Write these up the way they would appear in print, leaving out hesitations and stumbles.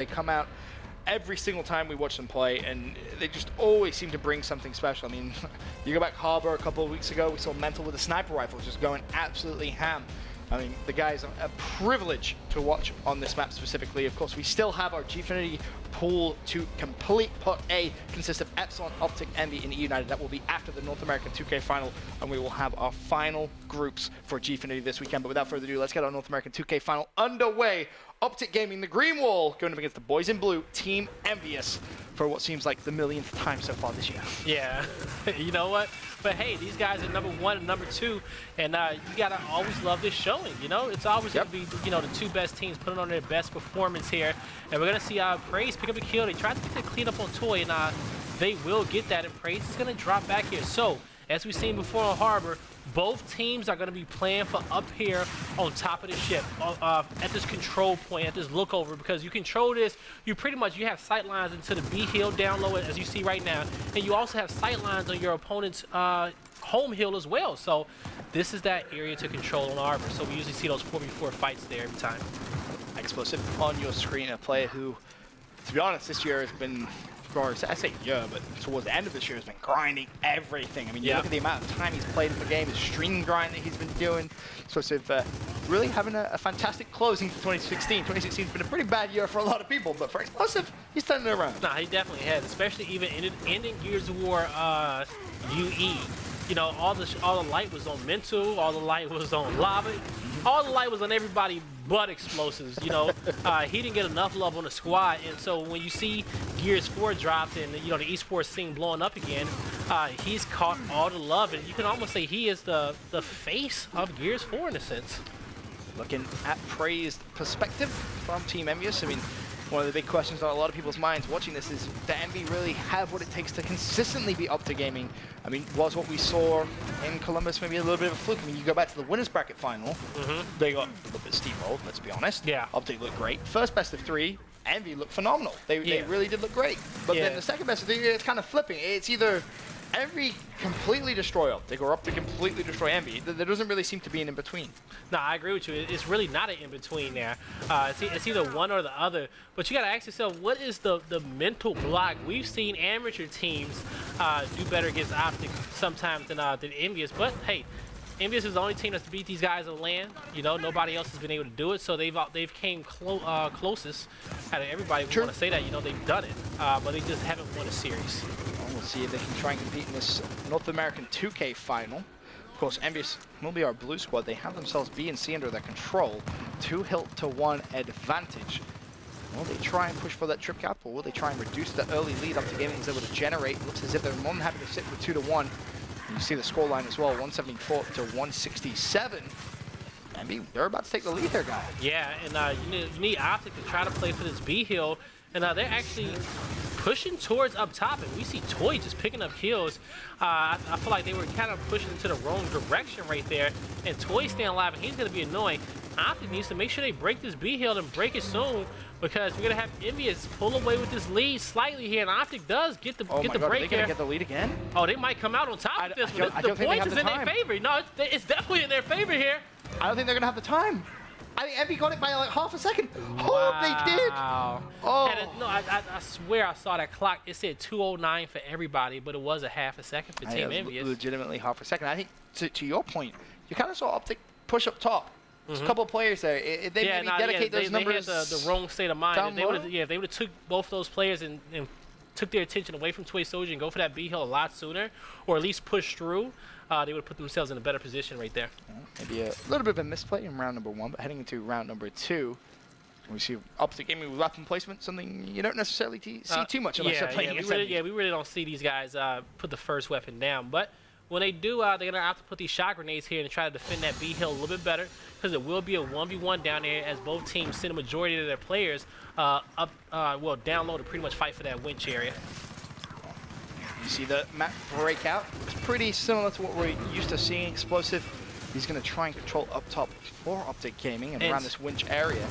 They come out every single time we watch them play, and they just always seem to bring something special. I mean, you go back Harbor a couple of weeks ago, we saw Mental with a sniper rifle just going absolutely ham. I mean, the guys are a privilege to watch on this map specifically. Of course, we still have our Gfinity pool to complete. Pot A consists of Epsilon, Optic, Envy, and United. That will be after the North American 2K final, and we will have our final groups for Gfinity this weekend. But without further ado, let's get our North American 2K final underway. Optic Gaming, the green wall, going up against the boys in blue, Team Envyus, for what seems like the millionth time so far this year. Yeah, you know what? But hey, these guys are #1 and #2, and you gotta always love this showing. You know, it's always gonna be the two best teams putting on their best performance here, and we're gonna see Praise pick up a kill. They tried to get the clean up on Toy, and they will get that, and Praise is gonna drop back here. So as we've seen before on Harbor, both teams are going to be playing for up here on top of the ship, at this control point, at this lookover, because you control this, you have sight lines into the B hill down low, as you see right now, and you also have sight lines on your opponent's home hill as well. So this is that area to control on Harbor. So we usually see those 4v4 fights there every time. Explosive on your screen, a player who, to be honest, this year has been, I say yeah, but towards the end of this year has been grinding everything. I mean, you look at the amount of time he's played in the game, the stream grind that he's been doing. So really having a fantastic closing to 2016. 2016 has been a pretty bad year for a lot of people, but for Explosive, he's turning it around. Nah, he definitely has, especially even ending Gears of War UE. You know, all the light was on Mental, all the light was on Lava, all the light was on everybody but Explosives. You know, he didn't get enough love on the squad, and so when you see Gears 4 dropped and the esports scene blowing up again, he's caught all the love, and you can almost say he is the face of Gears 4 in a sense. Looking at praised perspective from Team Envyus, I mean, one of the big questions on a lot of people's minds watching this is, do Envy really have what it takes to consistently be Optic Gaming? I mean, was what we saw in Columbus maybe a little bit of a fluke? I mean, you go back to the winners bracket final, they got a little bit steamrolled, let's be honest. Yeah. Optic looked great. First best of 3, Envy looked phenomenal. They really did look great. But then the second best of 3, it's kind of flipping. It's either Envy completely destroy Optic or Optic completely destroy Envy. There doesn't really seem to be an in-between. No, I agree with you. It's really not an in-between there. It's either one or the other. But you got to ask yourself, what is the mental block? We've seen amateur teams do better against Optic sometimes than Envyus. But hey, Envyus is the only team that's beat these guys on land. You know, nobody else has been able to do it. So they've came closest out of everybody. We want to say that. You know, they've done it, but they just haven't won a series. We'll see if they can try and compete in this North American 2K final. Of course, Envyus will be our blue squad. They have themselves B and C under their control. 2 hilt to 1 advantage. Will they try and push for that trip cap, or will they try and reduce the early lead Optic Gaming was able to generate? Looks as if they're more than happy to sit with 2 to 1. And you see the scoreline as well, 174 to 167. Envy, they're about to take the lead here, guys. Yeah, and you need Optic to try to play for this B hill, and they're actually pushing towards up top, and we see Toy just picking up kills. I feel like they were kind of pushing into the wrong direction right there, and Toy's staying alive, and he's going to be annoying. Optic needs to make sure they break this B hill and break it soon, because we're going to have Envyus pull away with this lead slightly here, and Optic does get the break here. Are they going to get the lead again? Oh, they might come out on top of this one. The points is in their favor. No, it's definitely in their favor here. I don't think they're going to have the time. I think Envy got it by like half a second. Wow. Oh, they did. Oh. No, I swear I saw that clock. It said 2:09 for everybody, but it was a half a second for Team Envyus. Legitimately half a second. I think, to your point, you kind of saw Optic push up top. There's a couple of players there. They maybe dedicate those numbers. They had the wrong state of mind. If they would have took both those players and took their attention away from Toy Soldier and go for that B hill a lot sooner, or at least push through, they would have put themselves in a better position right there. Maybe a little bit of a misplay in round number 1, but heading into round number 2, we see Optic Gaming with weapon placement, something you don't necessarily see too much unless they're playing against Envy. We really don't see these guys put the first weapon down. But when they do, they're going to have to put these shot grenades here and try to defend that B hill a little bit better, because it will be a 1v1 down there as both teams send a majority of their players down low to pretty much fight for that winch area. You see the map breakout. It's pretty similar to what we're used to seeing. Explosive, he's going to try and control up top for Optic Gaming and around this winch area.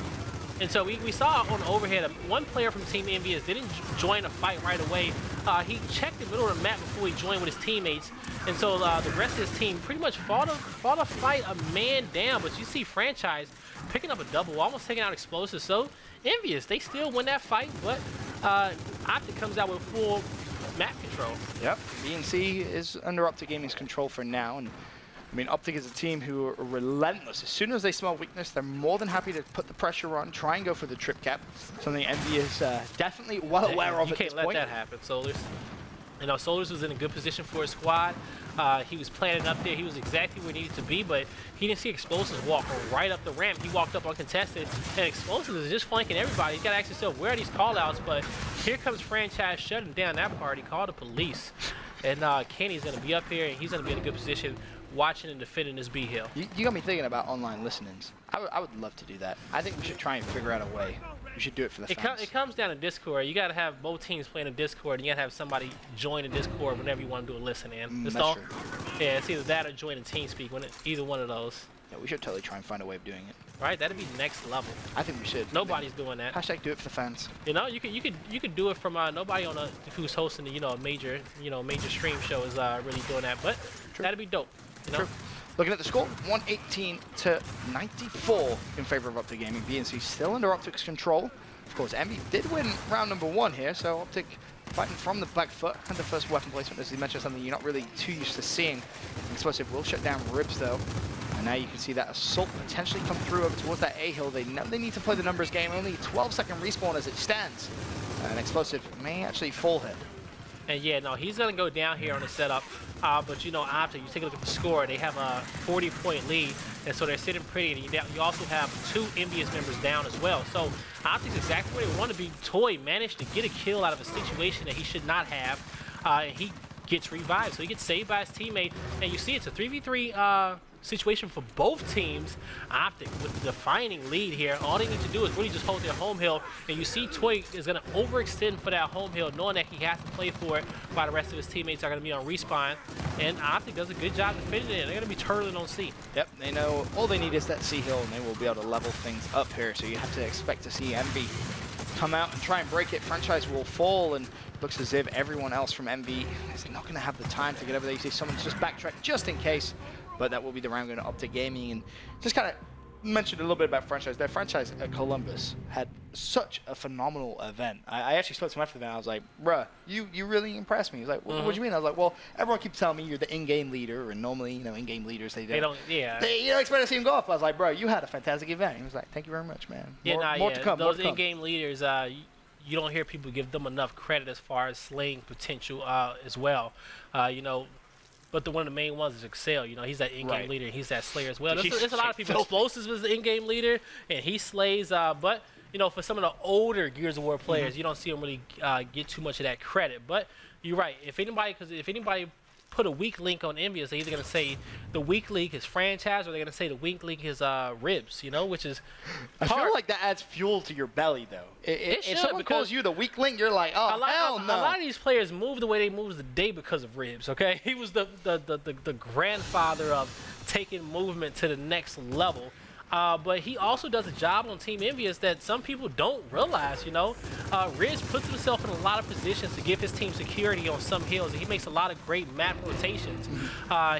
And so we saw on the overhead, one player from Team Envyus didn't join a fight right away. He checked the middle of the map before he joined with his teammates. And so the rest of his team pretty much fought a fight a man down. But you see Franchise picking up a double, almost taking out Explosive. So Envyus, they still win that fight, but Optic comes out with full map control. Yep, BNC is under Optic Gaming's control for now. And I mean, Optic is a team who are relentless. As soon as they smell weakness, they're more than happy to put the pressure on, try and go for the trip cap. Something Envy is definitely well aware of at this point. You can't let that happen, Solars. You know, Solars was in a good position for his squad. He was planning up there. He was exactly where he needed to be, but he didn't see Explosives walk right up the ramp. He walked up uncontested, and Explosives is just flanking everybody. You got to ask yourself, where are these call-outs? But here comes Franchise shutting down that party. Call the police. And Kenny's going to be up here, and he's going to be in a good position watching and defending this B hill. You got me thinking about online listenings. I would love to do that. I think we should try and figure out a way. We should do it for the fans. It comes down to Discord. You got to have both teams playing in Discord, and you got to have somebody join the Discord whenever you want to do a listen in. That's true. Yeah, it's either that or join in TeamSpeak. Either one of those. Yeah, we should totally try and find a way of doing it. Right, that'd be next level. I think we should. Nobody's doing that. Hashtag do it for the fans. You know, you could do it from nobody on who's hosting a major stream show is really doing that, but that'd be dope. You know. True. Looking at the score, 118 to 94 in favor of Optic Gaming. BNC still under Optic's control. Of course, Envy did win round number 1 here, so Optic fighting from the back foot. And the first weapon placement, as he mentioned, something you're not really too used to seeing. Explosive will shut down Ribs, though. And now you can see that Assault potentially come through over towards that A hill. They know they need to play the numbers game. Only 12-second respawn as it stands. And Explosive may actually fall here. And yeah, no, he's going to go down here on the setup. But you know, Optic, you take a look at the score, they have a 40-point lead. And so they're sitting pretty. And you also have 2 Envyus members down as well. So Optic's exactly where they want to be. Toy managed to get a kill out of a situation that he should not have. And he gets revived. So he gets saved by his teammate. And you see it's a 3v3 situation for both teams. Optic with the defining lead here. All they need to do is really just hold their home hill, and you see Toy is going to overextend for that home hill, knowing that he has to play for it while the rest of his teammates are going to be on respawn. And Optic does a good job defending it. They're going to be turtling on C. Yep, they know all they need is that C hill, and they will be able to level things up here. So you have to expect to see Envy come out and try and break it. Franchise will fall, and looks as if everyone else from Envy is not going to have the time to get over there. You see someone's just backtracked just in case. But that will be the round going to Optic Gaming. And just kind of mentioned a little bit about Franchise. Their franchise at Columbus had such a phenomenal event. I actually spoke to him after the event. I was like, bruh, you really impressed me. He's like, what do you mean? I was like, well, everyone keeps telling me you're the in-game leader. And normally, you know, in-game leaders, they don't expect to see him go off. I was like, bro, you had a fantastic event. He was like, thank you very much, man. More to come. Those in-game leaders, you don't hear people give them enough credit as far as slaying potential as well. You know, but one of the main ones is Excel. You know, he's that in-game leader. He's that slayer as well. There's a lot of people. Explosives was the in-game leader, and he slays. But you know, for some of the older Gears of War players, you don't see them really get too much of that credit. But you're right. If anybody put a weak link on Envyus, they're either going to say the weak link is Franchise, or they're going to say the weak link is Ribs, you know, which is hard. I feel like that adds fuel to your belly, though. If someone calls you the weak link, you're like, oh, hell no. A lot of these players move the way they move today because of Ribs, okay? He was the grandfather of taking movement to the next level. But he also does a job on Team Envyus that some people don't realize, you know. Riz puts himself in a lot of positions to give his team security on some hills, and he makes a lot of great map rotations.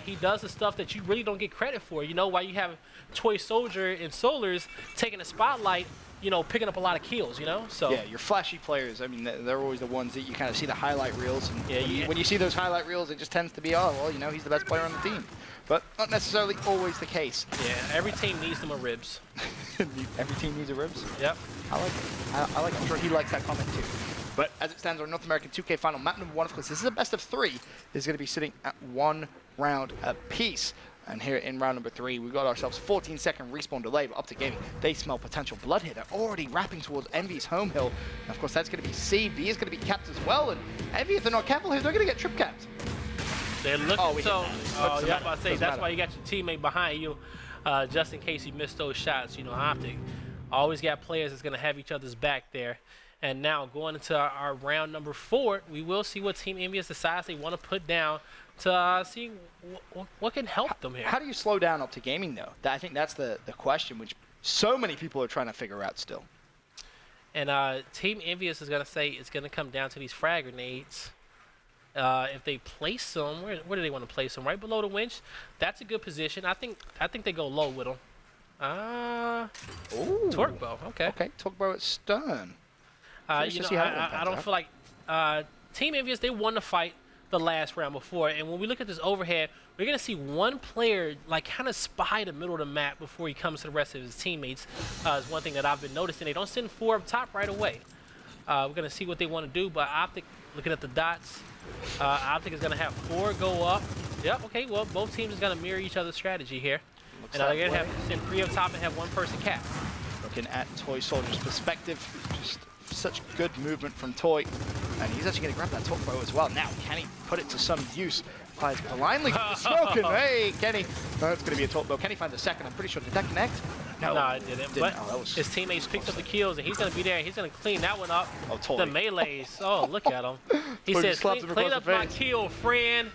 He does the stuff that you really don't get credit for, you know, while you have Toy Soldier and Solars taking a spotlight, you know, picking up a lot of kills, you know. So yeah, your flashy players, I mean, they're always the ones that you kind of see the highlight reels. And when you see those highlight reels, it just tends to be, oh, well, you know, he's the best player on the team. But not necessarily always the case. Yeah, every team needs them a Ribs. Every team needs a Ribs? Yep. I like it. I like it. I'm sure he likes that comment too. But as it stands, our North American 2K final, map number 1, of course, this is a best of 3, is going to be sitting at 1 round apiece. And here in round number 3, we've got ourselves 14-second respawn delay, but Optic Gaming, they smell potential blood here. They're already wrapping towards Envy's home hill. And of course, that's going to be C. B is going to be capped as well. And Envy, if they're not careful here, they're going to get trip capped. They're looking yeah, about to say, that's why you got your teammate behind you, just in case you missed those shots. You know, Optic always got players that's going to have each other's back there. And now going into our round number 4, we will see what Team Envyus decides they want to put down to see what can help them here. How do you slow down Optic Gaming, though? I think that's the question, which so many people are trying to figure out still. And Team Envyus is going to say it's going to come down to these frag grenades. If they place them, where do they want to place them? Right below the winch. That's a good position. I think they go low with them. Torque bow. Okay. Okay, torque bow at stern. I don't feel like Team Envyus, they won the fight the last round before, and when we look at this overhead, we're going to see one player like kind of spy the middle of the map before he comes to the rest of his teammates. Is one thing that I've been noticing. They don't send 4 up top right away. We're going to see what they want to do, but Optic, looking at the dots, Optic is going to have 4 go up. Yep, okay, well, both teams is going to mirror each other's strategy here. Looks and they're going to have send 3 up top and have 1 person cap. Looking at Toy Soldier's perspective, just such good movement from Toy. And he's actually going to grab that torque bow as well. Now, can he put it to some use? Fires blindly with the smoke, and hey, Kenny. No, it's going to be a torque bow. Can he find the second? I'm pretty sure. Did that connect? No, it didn't. But his teammates picked up the kills, and he's going to be there. He's going to clean that one up. Oh, Toy. The melees. Oh, look at him. He says, clean up my kill, friend.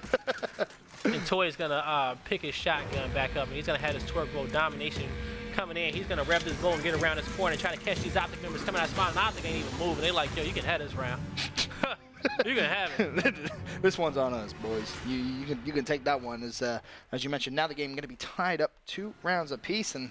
And Toy is going to pick his shotgun back up, and he's going to have his torque bow domination coming in. He's going to rev this bow and get around this corner and try to catch these Optic members coming out of spot, and Optic ain't even moving. They like, yo, you can have this round. You can have it. This one's on us, boys. You can take that one. As you mentioned, now the game going to be tied up 2 rounds apiece, and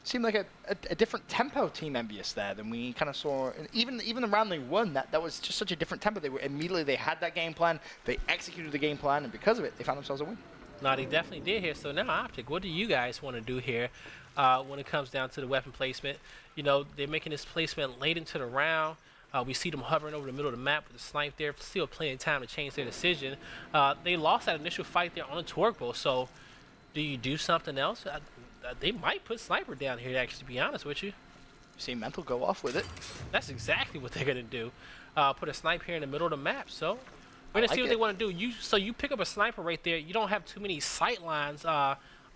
seemed like a different tempo Team Envyus there than we kind of saw. Even the round they won, that was just such a different tempo. They had that game plan. They executed the game plan, and because of it, they found themselves a win. No, they definitely did here. So now, Optic, what do you guys want to do here when it comes down to the weapon placement? You know, they're making this placement late into the round. We see them hovering over the middle of the map with the snipe there. Still plenty of time to change their decision. They lost that initial fight there on a torque bow. So do you do something else? They might put sniper down here, actually, to be honest with you. You see Mental go off with it. That's exactly what they're going to do. Put a snipe here in the middle of the map. So we're going to see what they want to do. So you pick up a sniper right there. You don't have too many sight lines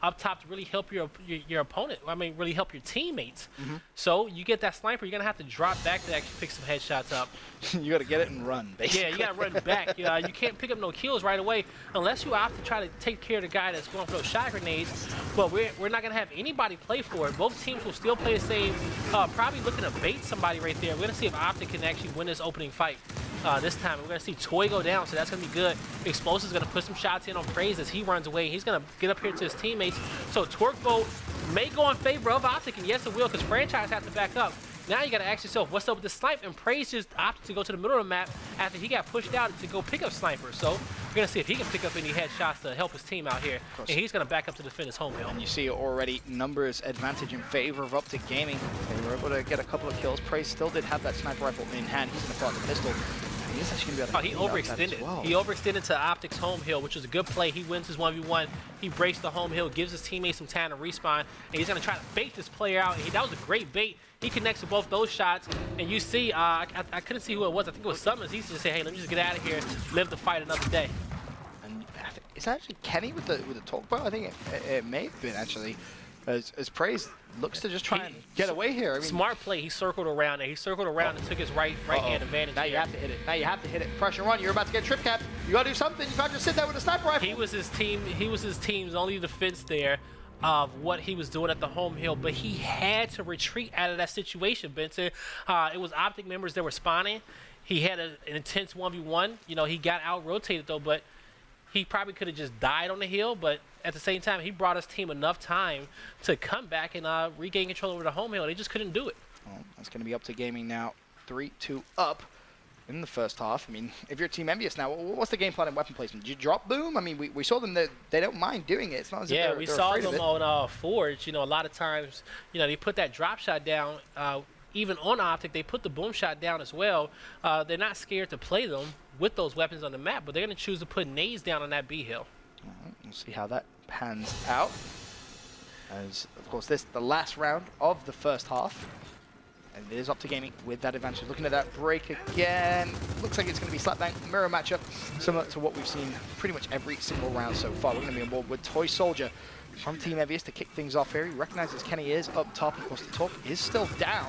up top to really help your opponent. I mean, really help your teammates. So you get that sniper, you're going to have to drop back to actually pick some headshots up. You got to get it and run, basically. Yeah, you got to run back. You can't pick up no kills right away unless you opt to try to take care of the guy that's going for those shot grenades. But we're not going to have anybody play for it. Both teams will still play the same, probably looking to bait somebody right there. We're going to see if Optic can actually win this opening fight. This time we're going to see Toy go down, so that's going to be good. Explosive's going to put some shots in on Praise as he runs away. He's going to get up here to his teammates. So Torque Bow may go in favor of Optic, and yes, it will, because Franchise has to back up. Now you got to ask yourself, what's up with the snipe? And Praise just opted to go to the middle of the map after he got pushed out to go pick up Sniper. So we're going to see if he can pick up any headshots to help his team out here. And he's going to back up to defend his home hill. And you see already numbers advantage in favor of Optic Gaming. They were able to get a couple of kills. Praise still did have that sniper rifle in hand. He's going to pull out the pistol. He's actually going to be able to overextended. Well. He overextended to Optic's home hill, which was a good play. He wins his 1v1. He breaks the home hill, gives his teammates some time to respawn, and he's going to try to bait this player out. And that was a great bait. He connects to both those shots, and you see, I couldn't see who it was. I think it was Summers. He just said, hey, let me just get out of here, live the fight another day. And is that actually Kenny with the torque bow? I think it may have been, actually. As Praise looks to just try and get away here. I mean, smart play. He circled around and and took his right hand advantage. Now you have to hit it. Now you have to hit it. Pressure on. You're about to get trip cap. You got to do something. You can't just sit there with a sniper rifle. He was his team's only defense there of what he was doing at the home hill, but he had to retreat out of that situation, Benson. It was Optic members that were spawning. He had an intense 1v1. You know, he got out-rotated, though, but he probably could have just died on the hill, but at the same time, he brought his team enough time to come back and regain control over the home hill. They just couldn't do it. Well, that's going to be up to Gaming now. 3-2 up in the first half. I mean, if you're Team Envyus now, what's the game plan in weapon placement? Did you drop Boom? I mean, we saw them, they don't mind doing it. It's not as if they're we saw afraid them of it. on Forge. You know, a lot of times, you know, they put that drop shot down. Even on Optic, they put the boom shot down as well. They're not scared to play them with those weapons on the map, but they're going to choose to put nades down on that B hill. All right, we'll see how that pans out. As, of course, this is the last round of the first half. And it is up to Gaming with that advantage. Looking at that break again. Looks like it's going to be slapbang mirror matchup, similar to what we've seen pretty much every single round so far. We're going to be on board with Toy Soldier from Team Envyus to kick things off here. He recognizes Kenny is up top. Of course, the torque is still down.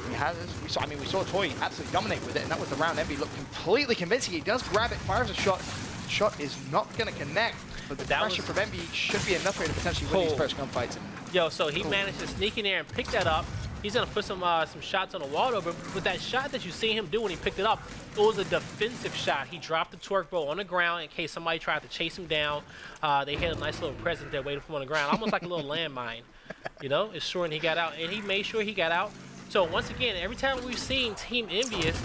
We saw Toy absolutely dominate with it, and that was the round. Envy looked completely convincing. He does grab it, fires a shot. Shot is not going to connect, but the pressure from Envy should be enough here to potentially win these first gunfights. Yo, so he managed to sneak in there and pick that up. he's gonna put some shots on the wall, but with that shot that you see him do when he picked it up, it was a defensive shot. He dropped the torque bow on the ground in case somebody tried to chase him down. They had a nice little present there waiting for him on the ground, almost like a little landmine. You know, it's sure, and he got out, and he made sure he got out. So once again, every time we've seen Team Envyus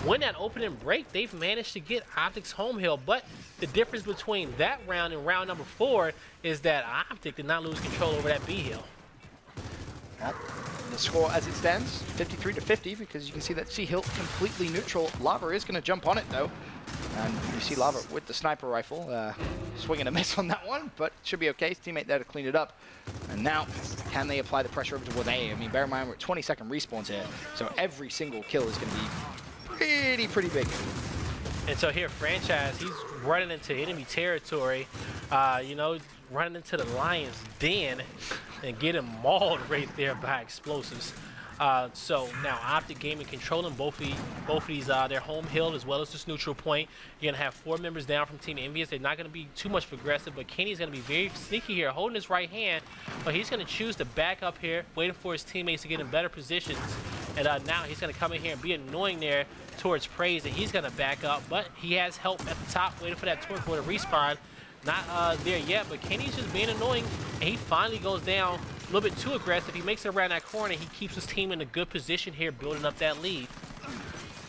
win that opening break, they've managed to get Optic's home hill. But the difference between that round and round number 4 is that Optic did not lose control over that B hill. Well, the score as it stands, 53-50, because you can see that C hill completely neutral. Lava is going to jump on it though, and you see Lava with the sniper rifle, swinging a miss on that one, but should be okay. His teammate there to clean it up. And now, can they apply the pressure over to Wade? I mean, bear in mind we're at 20-second respawns here, so every single kill is going to be pretty big. And so here, Franchise, he's running into enemy territory, you know, running into the lion's den and getting mauled right there by explosives. So now Optic Gaming controlling both of these their home hill as well as this neutral point. You're gonna have 4 members down from Team Envyus. They're not gonna be too much aggressive, but Kenny's gonna be very sneaky here, holding his right hand, but he's gonna choose to back up here, waiting for his teammates to get in better positions. And now he's gonna come in here and be annoying there towards Praise, and he's gonna back up, but he has help at the top, waiting for that torque boy to respawn. Not there yet, but Kenny's just being annoying, and he finally goes down a little bit too aggressive. He makes it around that corner. He keeps his team in a good position here, building up that lead.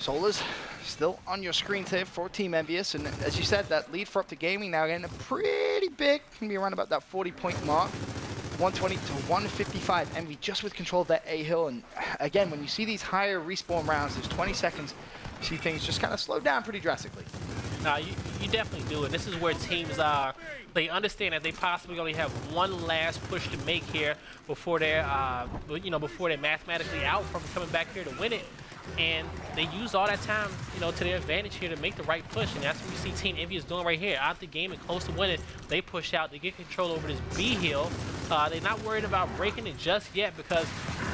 Solar's still on your screen today for Team Envyus, and as you said, that lead for Optic Gaming now getting pretty big. Can be around about that 40-point mark. 120 to 155. Envy just with control of that A hill, and again, when you see these higher respawn rounds, there's 20 seconds, you see things just kind of slow down pretty drastically. No, you definitely do, and this is where teams they understand that they possibly only have one last push to make here before they're before they're mathematically out from coming back here to win it, and they use all that time to their advantage here to make the right push, and that's what we see Team Envyus doing right here. Out the game and close to winning, they push out, they get control over this B hill. They're not worried about breaking it just yet because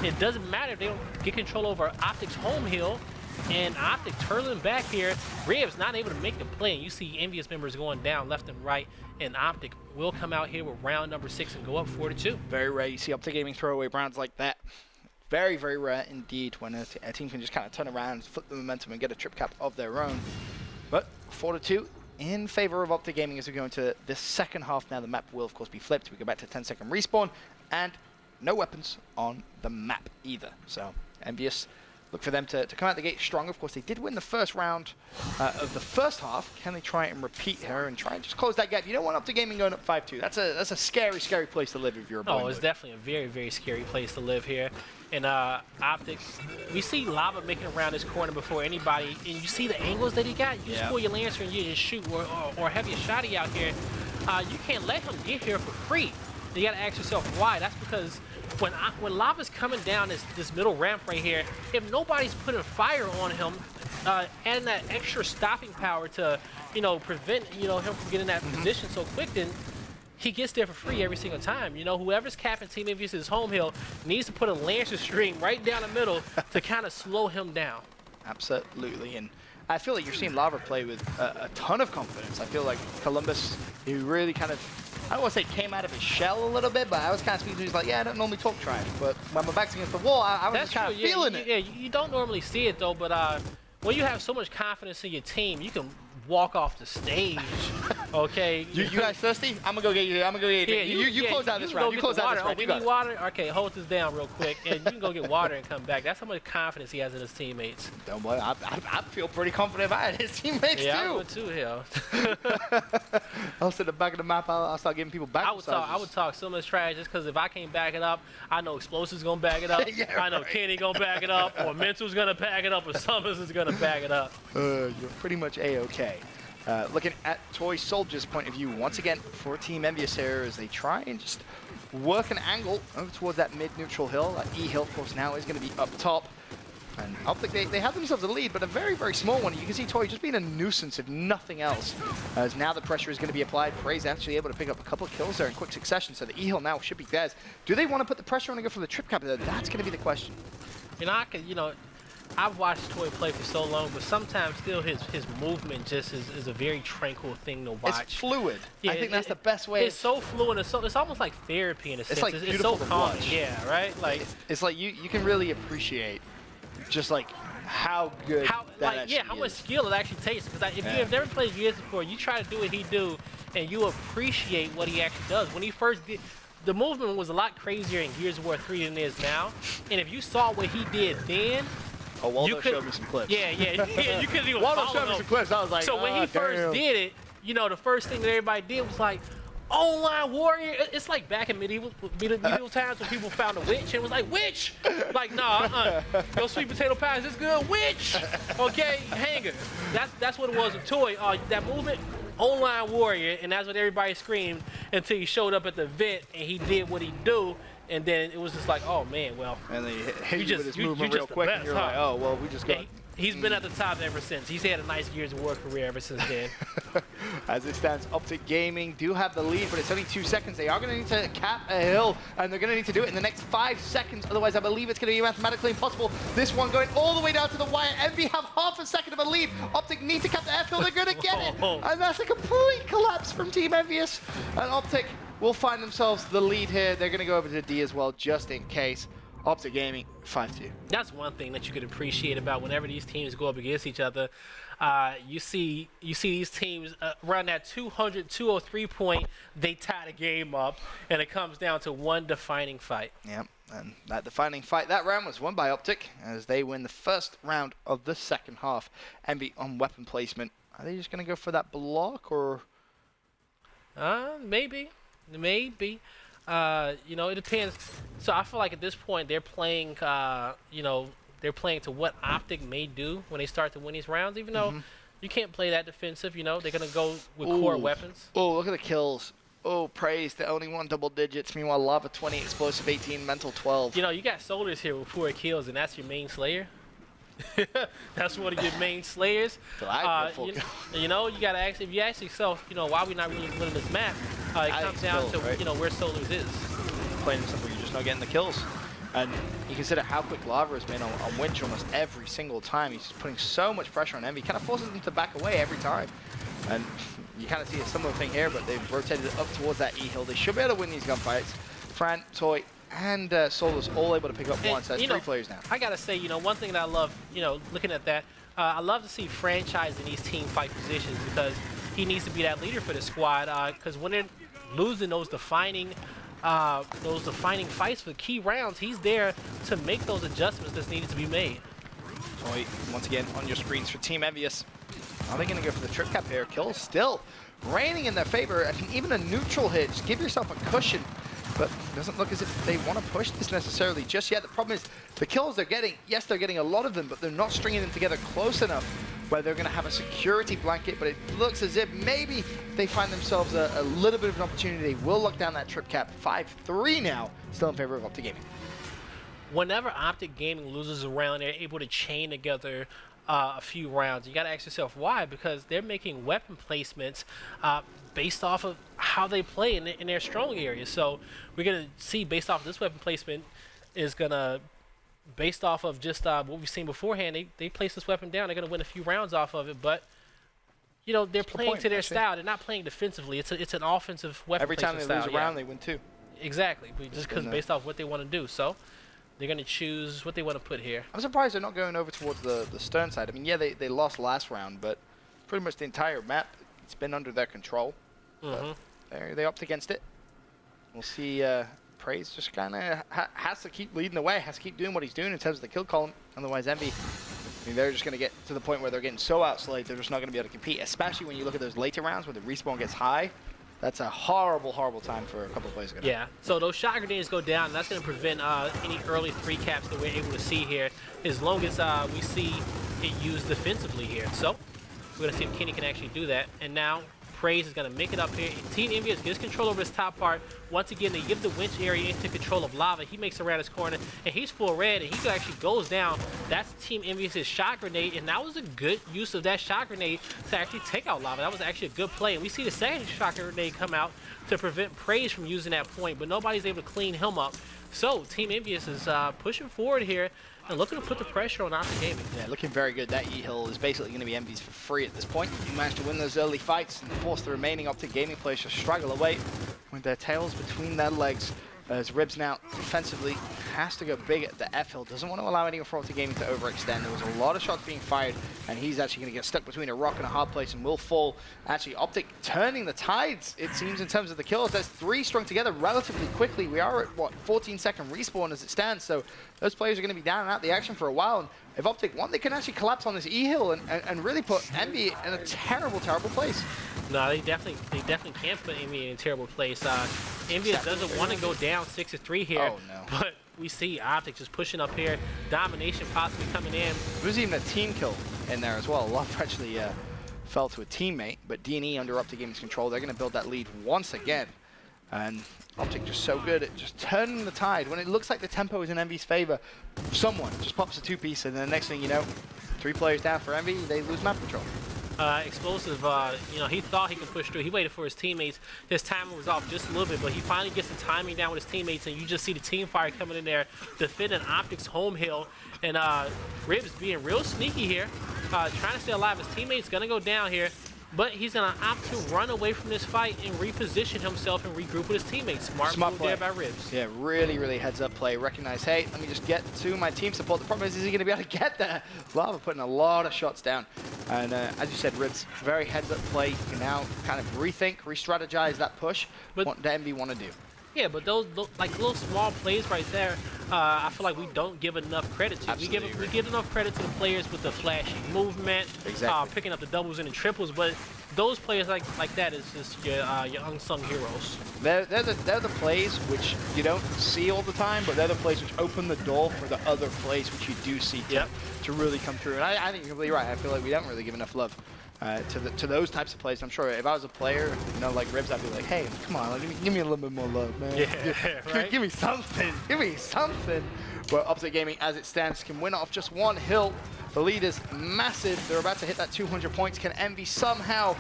it doesn't matter if they don't get control over Optic's home hill. And Optic turtling back here. Ribs not able to make the play, and you see Envyus members going down left and right, and Optic will come out here with round number 6 and go up 4-2. Very rare you see Optic Gaming throwaway rounds like that. Very, very rare indeed when a team can just kind of turn around, flip the momentum, and get a trip cap of their own. But 4-2 in favor of Optic Gaming as we go into the second half. Now the map will of course be flipped. We go back to 10-second respawn, and no weapons on the map either. So Envyus, look for them to come out the gate strong. Of course, they did win the first round of the first half. Can they try and repeat here and try and just close that gap? You don't want Optic Gaming going up 5-2. That's a scary, scary place to live if you're a Oh, it's definitely a very, very scary place to live here. And Optic, we see Lava making around this corner before anybody, and you see the angles that he got. You just pull your Lancer and you just shoot, or have your shotty out here. You can't let him get here for free. You got to ask yourself why. That's because when Lava's coming down this middle ramp right here, if nobody's putting fire on him, adding that extra stopping power to, prevent, him from getting that position so quick, then he gets there for free every single time. Whoever's capping Team Envyus' home hill needs to put a Lancer stream right down the middle to kind of slow him down. Absolutely, and I feel like you're seeing Lava play with a ton of confidence. I feel like Columbus, he really kind of, I don't want to say came out of his shell a little bit, but I was kind of speaking to him. He's like, yeah, I don't normally talk trash, but when my back's against the wall, I was just kind of feeling it. Yeah, you don't normally see it though, but when you have so much confidence in your team, you can walk off the stage. Okay. You guys thirsty? I'm gonna go get you. I'm gonna go get you. Yeah, you close out this round. You close out this round. We need water. Okay, hold this down real quick, and you can go get water and come back. That's how much confidence he has in his teammates. Don't worry, I feel pretty confident about his teammates yeah, too. I would too, hell. I'll sit at the back of the map. I'll start giving people back. I would talk so much trash just because if I can't back it up, I know Explosive's gonna back it up. I know Kenny gonna back it up, or Mental's gonna back it up, or Summers is gonna back it up. You're pretty much A-okay. Looking at Toy Soldier's point of view, once again, for Team Envyus here as they try and just work an angle over towards that mid-neutral hill. That E hill, of course, now is going to be up top. And Optic, they have themselves a lead, but a very, very small one. You can see Toy just being a nuisance, if nothing else, as now the pressure is going to be applied. Prey's actually able to pick up a couple of kills there in quick succession, so the E hill now should be theirs. Do they want to put the pressure on and go for the trip cap? That's going to be the question. I've watched Toy play for so long, but sometimes still his movement just is a very tranquil thing to watch. It's fluid. Yeah, I think that's the best way. It's so fluid. It's almost like therapy in a sense. Like It's so beautiful to calming. watch. Yeah, right. Like it's like you can really appreciate just like how good how that like yeah, how much is. skill it actually takes. Because if you have never played Gears before, you try to do what he do, and you appreciate what he actually does. When he first did, the movement was a lot crazier in Gears of War 3 than it is now. And if you saw what he did then. Oh, Waldo showed me some clips. Yeah, you couldn't even Waldo follow showed me some clips. I was like, so when he first did it, you know, the first thing that everybody did was like, online warrior. It's like back in medieval times when people found a witch and it was like, witch! Like, nah, Your sweet potato pie, is this good? Witch! Okay, hanger. That's what it was with Toy. That movement, online warrior, and that's what everybody screamed until he showed up at the event and he did what he do. And then it was just like, oh man, well. And then he hit you with his you movement just real the quick, best, and you're huh? like, oh, well, we just got. Yeah, he's been at the top ever since. He's had a nice Gears of War career ever since then. As it stands, Optic Gaming do have the lead, but it's only 2 seconds. They are going to need to cap a hill, and they're going to need to do it in the next 5 seconds. Otherwise, I believe it's going to be mathematically impossible. This one going all the way down to the wire. Envy have half a second of a lead. Optic need to cap the airfield. They're going to get it. And that's a complete collapse from Team Envyus. And Optic will find themselves the lead here. They're going to go over to D as well, just in case. Optic Gaming, 5-2. That's one thing that you could appreciate about whenever these teams go up against each other. You see these teams run that 200, 203 point, they tie the game up, and it comes down to one defining fight. Yep, and that defining fight, that round was won by Optic as they win the first round of the second half. Envy on weapon placement. Are they just going to go for that block, or? Maybe. You know, it depends. So I feel like at this point they're playing, you know, they're playing to what Optic may do when they start to win these rounds, even though you can't play that defensive, you know, they're going to go with core weapons. Oh, look at the kills. Oh, Praise, they only won double digits. Meanwhile, Lava 20, Explosive 18, Mental 12. You know, you got Solars here with 4 kills, and that's your main Slayer. That's one of your main Slayers. You know, you got to ask, if you ask yourself, you know, why are we not really winning this map? It comes down to, you know, where Solars is. Plain and simple, you're just not getting the kills. And you consider how quick Lava has been on Winch almost every single time. He's putting so much pressure on Envy. Kind of forces them to back away every time. And you kind of see a similar thing here, but they've rotated it up towards that E-hill. They should be able to win these gunfights. Fran, Toy, and Solar's all able to pick up one, so that's 3 players now. I gotta say, you know, one thing that I love, you know, looking at that, I love to see franchise in these team fight positions because he needs to be that leader for the squad. Because when they're losing those defining fights for key rounds, he's there to make those adjustments that's needed to be made. Toy, once again, on your screens for Team Envyus. Are they going to go for the trip cap here? Kills still raining in their favor, and even a neutral hit. Just give yourself a cushion. But it doesn't look as if they want to push this necessarily just yet. The problem is the kills they're getting, yes, they're getting a lot of them, but they're not stringing them together close enough where they're going to have a security blanket. But it looks as if maybe they find themselves a little bit of an opportunity. They will lock down that trip cap. 5-3 now, still in favor of Optic Gaming. Whenever Optic Gaming loses a round, they're able to chain together a few rounds. You got to ask yourself why, because they're making weapon placements based off of how they play in their strong areas. So we're going to see based off of this weapon placement is going to, based off of just what we've seen beforehand, they place this weapon down. They're going to win a few rounds off of it, but you know, they're playing to their style. They're not playing defensively. It's an offensive weapon Every time they lose a round, they win 2. Exactly, just because based off what they want to do. So they're going to choose what they want to put here. I'm surprised they're not going over towards the stern side. I mean, yeah, they lost last round, but pretty much the entire map, it's been under their control. They opt against it. We'll see Praise just kind of has to keep leading the way, has to keep doing what he's doing in terms of the kill column. Otherwise, Envy, I mean, they're just going to get to the point where they're getting so outslayed, they're just not going to be able to compete, especially when you look at those later rounds where the respawn gets high. That's a horrible, horrible time for a couple of players. Yeah, so those shot grenades go down, and that's going to prevent any early 3 caps that we're able to see here, as long as we see it used defensively here. So we're going to see if Kenny can actually do that. And now Praise is going to make it up here. Team Envyus gets control over this top part. Once again, they give the winch area into control of Lava. He makes around his corner, and he's full red, and he actually goes down. That's Team Envyus' shot grenade, and that was a good use of that shot grenade to actually take out Lava. That was actually a good play, and we see the second shot grenade come out to prevent Praise from using that point, but nobody's able to clean him up. So Team Envyus is pushing forward here and looking to put the pressure on Optic Gaming. Yeah, looking very good. That E-Hill is basically going to be Envy's for free at this point. You managed to win those early fights and force the remaining Optic Gaming players to struggle away with their tails between their legs. As Ribs now defensively has to go big at the F-Hill. Doesn't want to allow anyone from Optic Gaming to overextend. There was a lot of shots being fired, and he's actually going to get stuck between a rock and a hard place and will fall. Actually, Optic turning the tides, it seems, in terms of the kills. There's 3 strung together relatively quickly. We are at, what, 14-second respawn as it stands, so those players are going to be down and out the action for a while. And if Optic want, they can actually collapse on this E-Hill and really put Envy in a terrible, terrible place. No, they definitely can't put Envy in a terrible place. Envyus doesn't want to go down 6-3 here. Oh, no. But we see Optic just pushing up here. Domination possibly coming in. There's even a team kill in there as well. Love actually fell to a teammate, but D&E under Optic Gaming's control. They're going to build that lead once again. And Optic just so good at just turning the tide. When it looks like the tempo is in Envy's favor, someone just pops a 2-piece, and then the next thing you know, 3 players down for Envy, they lose map control. Explosive, you know, he thought he could push through. He waited for his teammates. His timing was off just a little bit, but he finally gets the timing down with his teammates, and you just see the team fire coming in there, defending Optic's home hill. And Ribs being real sneaky here, trying to stay alive. His teammate's going to go down here, but he's going to opt to run away from this fight and reposition himself and regroup with his teammates. Smart move there by Ribs. Yeah, really, really heads-up play. Recognize, hey, let me just get to my team support. The problem is he going to be able to get there? Lava putting a lot of shots down. And as you said, Ribs, very heads-up play. You can now kind of rethink, re-strategize that push. But what the Envy want to do. Yeah, but those like little small plays right there, I feel like we don't give enough credit to. We give enough credit to the players with the flashy movement, exactly. Picking up the doubles and the triples. But those players like that is just your unsung heroes. They're the plays which you don't see all the time, but they're the plays which open the door for the other plays which you do see to really come through. And I think you're completely right. I feel like we don't really give enough love to those types of plays. I'm sure if I was a player, you know, like Ribs, I'd be like, hey, come on, give me a little bit more love, man. Yeah, right? Give me something. Give me something. But Optic Gaming, as it stands, can win off just one hill. The lead is massive. They're about to hit that 200 points. Can Envy somehow,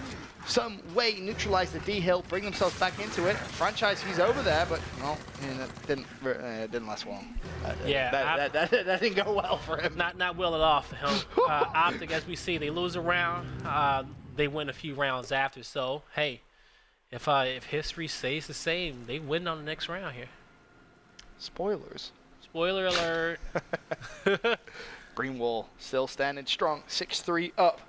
some way neutralize the D-Hill, bring themselves back into it? Franchise, he's over there, but, well, it didn't last long. That didn't go well for him. Not well at all for him. Optic, as we see, they lose a round. They win a few rounds after. So, hey, if history stays the same, they win on the next round here. Spoilers. Spoiler alert. Green Wall still standing strong, 6-3 up.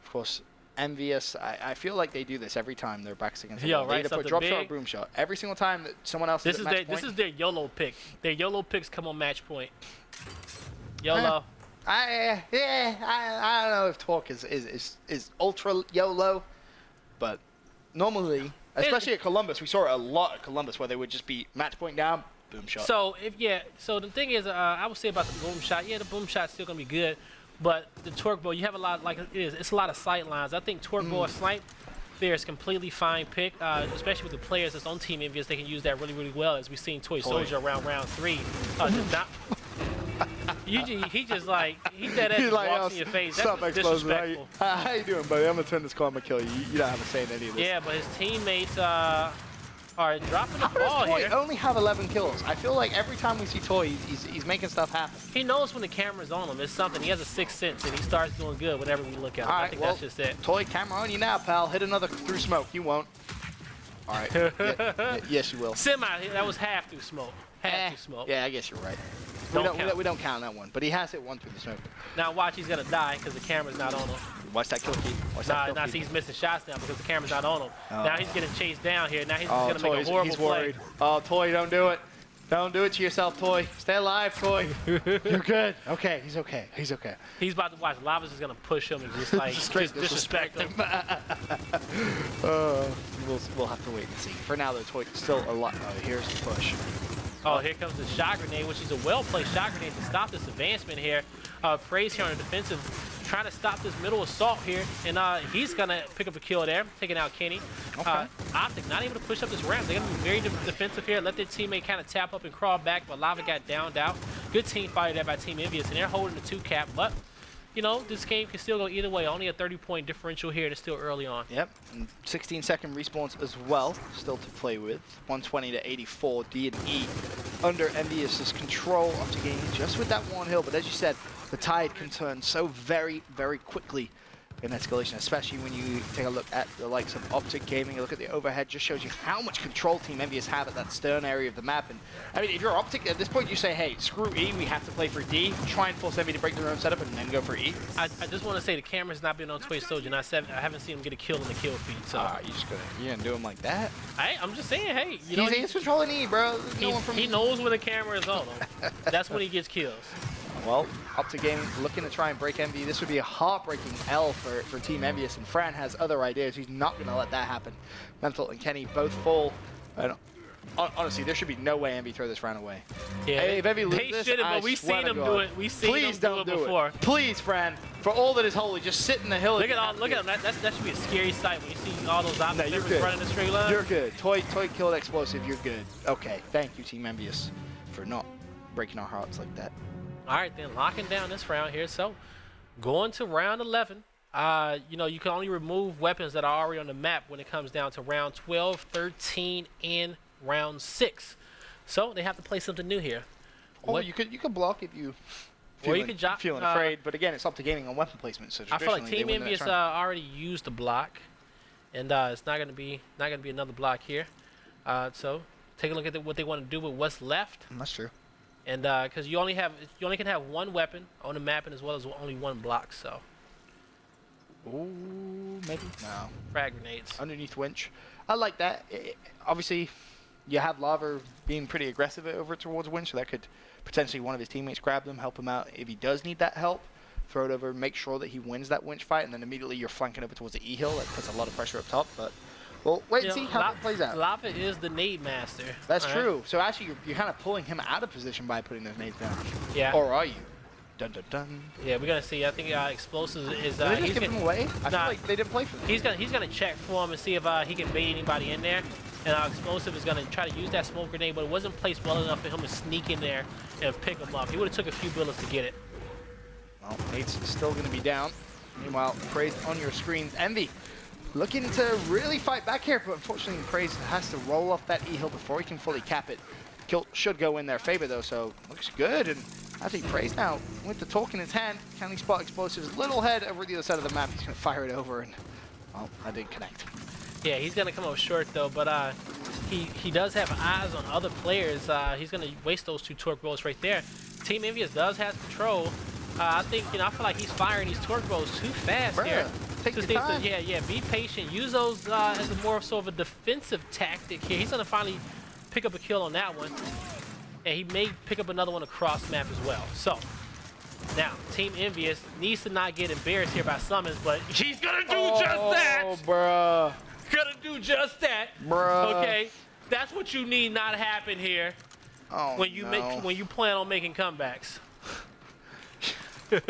Of course, Envyus, I feel like they do this every time their backs against the wall. They either put drop shot or boom shot. Every single time that someone else is at match point. This is their YOLO pick. Their YOLO picks come on match point. YOLO. I don't know if talk is ultra YOLO, but normally, especially at Columbus, we saw it a lot at Columbus where they would just be match point down, boom shot. So so the thing is, I would say about the boom shot, the boom shot's still gonna be good, but the torque bow, you have a lot, like it's a lot of sight lines. I think torque bow or snipe there is completely fine pick, especially with the players that's on Team Envyus. They can use that really, really well, as we've seen Toy Soldier around round 3. He just like, he dead ass walks in your face. That's disrespectful. How you doing, buddy? I'm gonna turn this car, I'm gonna kill you. You don't have to say any of this. Yeah, but his teammates are dropping the ball here. Toy only have 11 kills. I feel like every time we see Toy, he's making stuff happen. He knows when the camera's on him. It's something. He has a sixth sense, and he starts doing good whenever we look at him. All right, I think that's just it. Toy, camera on you now, pal. Hit another through smoke. You won't. All right. Yes, you will. Semi. That was half through smoke. Half through smoke. Yeah, I guess you're right. We don't count that one, but he has hit one through the smoke. Now watch, he's gonna die because the camera's not on him. Watch that kill key. Nah, see, he's missing shots now because the camera's not on him. Oh. Now he's getting chased down here. Now he's gonna make a horrible play. Oh, Toy, don't do it. Don't do it to yourself, Toy. Stay alive, Toy. You're good. Okay, he's okay. He's okay. He's about to watch. Lava's just gonna push him and just like just disrespect him. We'll have to wait and see. For now, though, Toy still alive. Oh, here's the push. Oh, here comes the shot grenade, which is a well-placed shot grenade to stop this advancement here. Praise here on the defensive, trying to stop this middle assault here, and he's gonna pick up a kill there, taking out Kenny. Okay. Optic not able to push up this ramp. They're gonna be very defensive here, let their teammate kind of tap up and crawl back, but Lava got downed out. Good team fight there by Team Envyus, and they're holding the 2 cap, but you know, this game can still go either way. Only a 30-point differential here. It's still early on. Yep, and 16-second respawns as well, still to play with. 120 to 84, D&E under Envyus' control Optic Gaming just with that one hill. But as you said, the tide can turn so very, very quickly in escalation, especially when you take a look at the likes of Optic Gaming. You look at the overhead, just shows you how much control Team Envyus have at that stern area of the map. And I mean, if you're Optic, at this point you say, hey, screw E, we have to play for D, try and force Envy to break their own setup and then go for E. I just want to say the camera's not been on Toy Soldier, and I haven't seen him get a kill in the kill feed. So you gonna do him like that? I'm just saying, hey, you know, he's controlling E, bro. He knows when the camera is on him. That's when he gets kills. Well, Optic Gaming looking to try and break Envy. This would be a heartbreaking L for Team Envyus, and Fran has other ideas. He's not going to let that happen. Mental and Kenny both full. And honestly, there should be no way Envy throw this round away. Yeah, hey, if Envy loses this, shouldn't, but we've seen him do it. We've seen him do it before. Please, Fran, for all that is holy, just sit in the hill. Look at him. That should be a scary sight when you see all those Optic members running a straight line. You're good. Toy killed explosive. You're good. Okay, thank you, Team Envyus, for not breaking our hearts like that. All right, then locking down this round here. So going to round 11, you know, you can only remove weapons that are already on the map when it comes down to round 12, 13, and round 6. So they have to play something new here. Oh, you could block if you feeling afraid, but again, it's up to gaming on weapon placement. So I feel like Team Envyus already used the block, and it's not gonna be another block here. So take a look at what they want to do with what's left. That's true. And because you only can have one weapon on the map, and as well as only one block. So. Ooh, maybe no. Frag grenades underneath winch. I like that. Obviously, you have Lava being pretty aggressive over towards winch, so that could potentially one of his teammates grab them, help him out if he does need that help. Throw it over, make sure that he wins that winch fight, and then immediately you're flanking over towards the E hill. That puts a lot of pressure up top, but. Well, wait and see how that plays out. Lava is the nade master. That's true. So actually, you're kind of pulling him out of position by putting those nades down. Yeah. Or are you? Dun dun dun. Yeah, we're gonna see. I think explosives is. Did they just give him away? I feel like they didn't play for them. He's gonna check for him and see if he can bait anybody in there. And explosive is gonna try to use that smoke grenade, but it wasn't placed well enough for him to sneak in there and pick him up. He would have took a few bullets to get it. Well, nade's still gonna be down. Meanwhile, Praise on your screens. Envy. Looking to really fight back here, but unfortunately Praise has to roll off that E-hill before he can fully cap it. Kill should go in their favor though, so looks good. And I think Praise now, with the torque in his hand, can he spot explosives a little head over the other side of the map. He's gonna fire it over and, well, that didn't connect. Yeah, he's gonna come up short though, but he does have eyes on other players. He's gonna waste those 2 torque bolts right there. Team Envyus does have control. I think, you know, I feel like he's firing these torque bolts too fast here. Take your time. Yeah, be patient. Use those as a more sort of a defensive tactic here. He's gonna finally pick up a kill on that one, and he may pick up another one across map as well. So now Team Envyus needs to not get embarrassed here by summons, but he's gonna do just that. Oh, bruh. Gonna do just that. Bruh. Okay, that's what you need not happen here. Oh, when you plan on making comebacks. God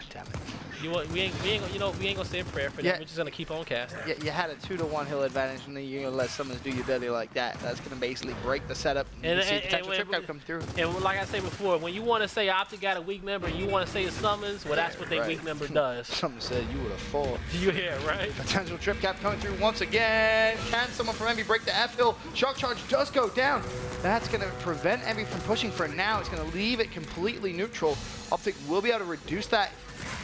damn it. We ain't gonna say a prayer for that. We're just gonna keep on casting. Yeah, you had a 2-to-1 hill advantage, and then you're gonna let someone do you dirty like that. That's gonna basically break the setup. And you see potential trip cap come through. And like I said before, when you want to say Optic got a weak member, and you want to say the summons, well, that's what their weak member does. Someone said you would have fought. Yeah, right. Potential trip cap coming through once again. Can someone from Envy break the F hill? Shock charge does go down. That's gonna prevent Envy from pushing for now. It's gonna leave it completely neutral. Optic will be able to reduce that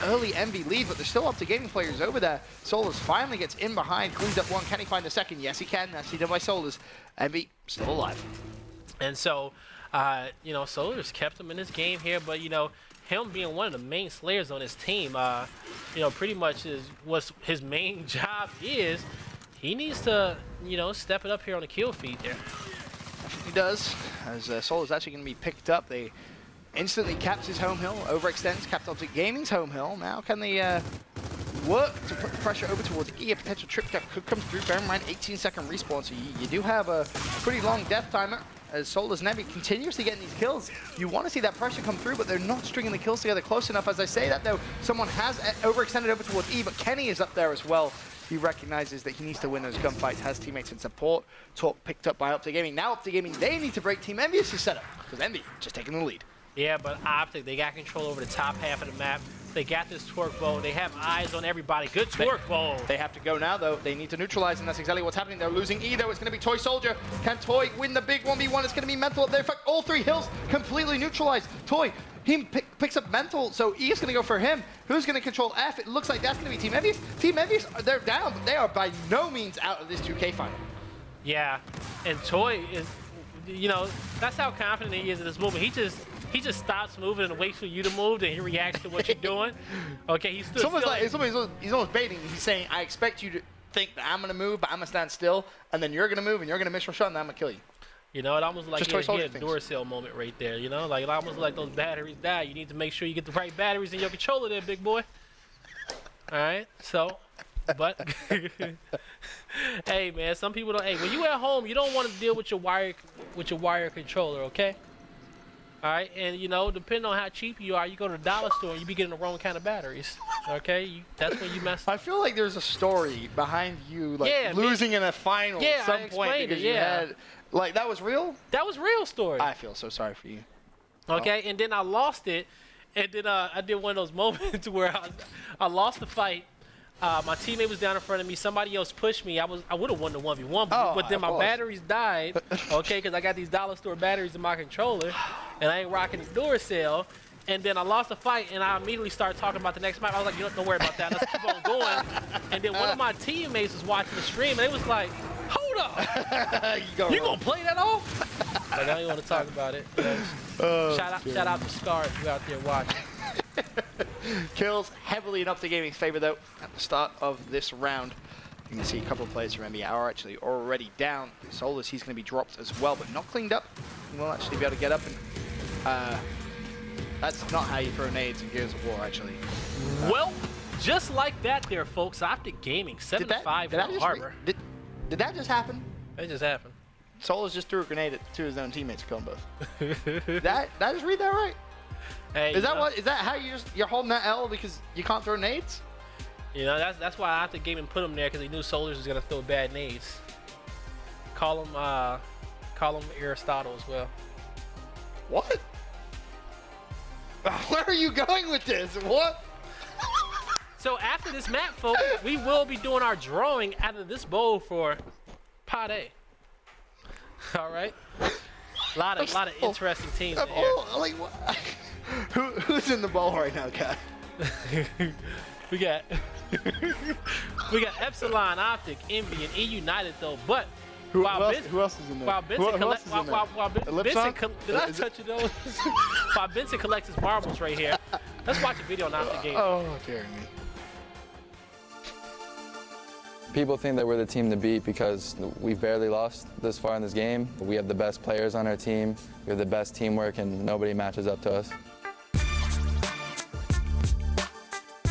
early Envy lead, but there's still Optic Gaming players over there. Solus finally gets in behind, cleans up one. Can he find the second? Yes, he can. That's done by Solus. Envy still alive. And so, you know, Solus kept him in this game here, but, you know, him being one of the main slayers on his team, you know, pretty much what his main job is. He needs to, you know, step it up here on the kill feed there. He does, as Solus is actually going to be picked up. They instantly caps his home hill, overextends, capped Optic Gaming's home hill. Now can they work to put the pressure over towards E? A potential trip cap could come through. Bear in mind, 18-second respawn, so you do have a pretty long death timer. As Solus and Envy continuously getting these kills, you want to see that pressure come through, but they're not stringing the kills together close enough. As I say that, though, someone has overextended over towards E, but Kenny is up there as well. He recognizes that he needs to win those gunfights, has teammates in support. Talk picked up by Optic Gaming. Now Optic Gaming, they need to break Team Envyus' setup, because Envy just taking the lead. Yeah, but Optic, they got control over the top half of the map. They got this torque bow. They have eyes on everybody. Good torque bow. They have to go now, though. They need to neutralize, and that's exactly what's happening. They're losing E, though. It's going to be Toy Soldier. Can Toy win the big 1v1? It's going to be Mental up there. In fact, all 3 hills completely neutralized. Toy, he picks up Mental, so E is going to go for him. Who's going to control F? It looks like that's going to be Team Envyus. Team Envyus, they're down, but they are by no means out of this 2K final. Yeah, and Toy is, you know, that's how confident he is in this movement. He just stops moving and waits for you to move, and he reacts to what you're doing. Okay, he's still. He's almost baiting. He's saying, "I expect you to think that I'm gonna move, but I'm gonna stand still, and then you're gonna move, and you're gonna miss your shot, and I'm gonna kill you." You know, it almost like Just a Duracell moment right there. You know, like it almost like those batteries die. You need to make sure you get the right batteries in your controller, there, big boy. All right, so. But hey, man, some people don't. Hey, when you at home, you don't want to deal with your wire controller, okay? All right, and you know, depending on how cheap you are, you go to the dollar store and you be getting the wrong kind of batteries. Okay, that's when you mess up. I feel like there's a story behind you, like losing in a final at some point because you had, like, that was real. That was real story. I feel so sorry for you. Okay, and then I lost it, and then I did one of those moments where I lost the fight. My teammate was down in front of me. Somebody else pushed me. I would have won the 1v1, but then my batteries died. Okay, because I got these dollar store batteries in my controller, and I ain't rocking the Duracell. And then I lost the fight, and I immediately started talking about the next match. I was like, don't worry about that. Let's keep on going. And then one of my teammates was watching the stream, and they was like, hold up. You gonna play that off? Like, I don't want to talk about it. You know, shout out to Scar if you're out there watching. Kills heavily in Optic Gaming's favor, though, at the start of this round. You can see a couple of players from NBA are actually already down. Solus, he's going to be dropped as well, but not cleaned up. He will actually be able to get up, and that's not how you throw nades in Gears of War, actually. Well, just like that there, folks. Optic Gaming, 7-5 in Harbor. Did that just happen? That just happened. Solus just threw a grenade at 2 of his own teammates to kill them both. Did I just read that right? Hey, is that how you're holding that L because you can't throw nades? You know, that's why Optic Gaming put him there, because he knew Soldiers was gonna throw bad nades. Call him Aristotle as well. What? Where are you going with this? What? So after this map, folks, we will be doing our drawing out of this bowl for Pot A. All right. A lot of interesting teams in here. Like, who's in the bowl right now, guy? we got Epsilon, Optic, Envy, and E United though. But who else is in there? While Benson did I touch you those? While Benson collects his marbles right here, let's watch a video on Optic Gaming. Oh, dear me. People think that we're the team to beat because we've barely lost this far in this game. We have the best players on our team, we have the best teamwork, and nobody matches up to us.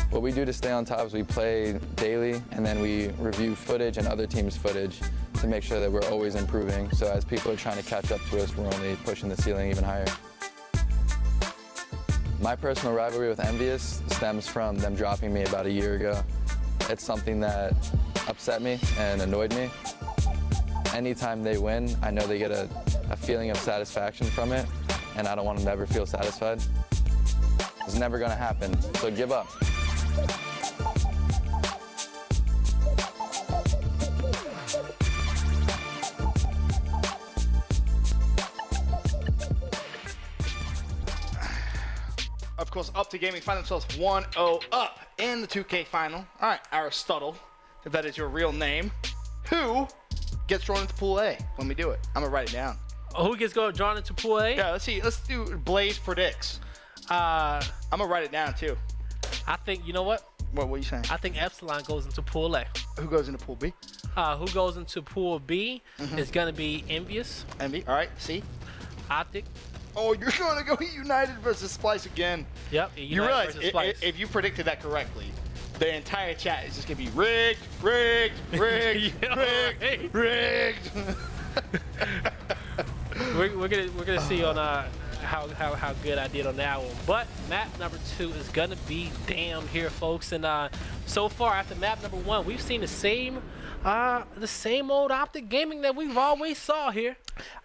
What we do to stay on top is we play daily, and then we review footage and other teams' footage to make sure that we're always improving. So as people are trying to catch up to us, we're only pushing the ceiling even higher. My personal rivalry with Envyus stems from them dropping me about a year ago. It's something that upset me and annoyed me. Anytime they win, I know they get a feeling of satisfaction from it, and I don't want them to ever feel satisfied. It's never gonna happen, so give up. Of course, Optic Gaming find themselves 1-0 up in the 2K final. All right, Aristotle, if that is your real name, who gets drawn into Pool A when we do it? I'm gonna write it down. Oh, who gets drawn into Pool A? Yeah, let's see. Let's do Blaze predicts. I'm gonna write it down too. I think, you know what? What are you saying? I think Epsilon goes into Pool A. Who goes into Pool B? Who goes into Pool B is gonna be Envyus. Envy. All right. See. Optic. Oh, you're gonna go United versus Splice again. Yep. You realize if you predicted that correctly, the entire chat is just gonna be rigged, rigged, rigged, rigged, rigged. we're gonna see on how good I did on that one. But map number 2 is gonna be damned here, folks. And so far after map number 1, we've seen the same old Optic Gaming that we've always saw here.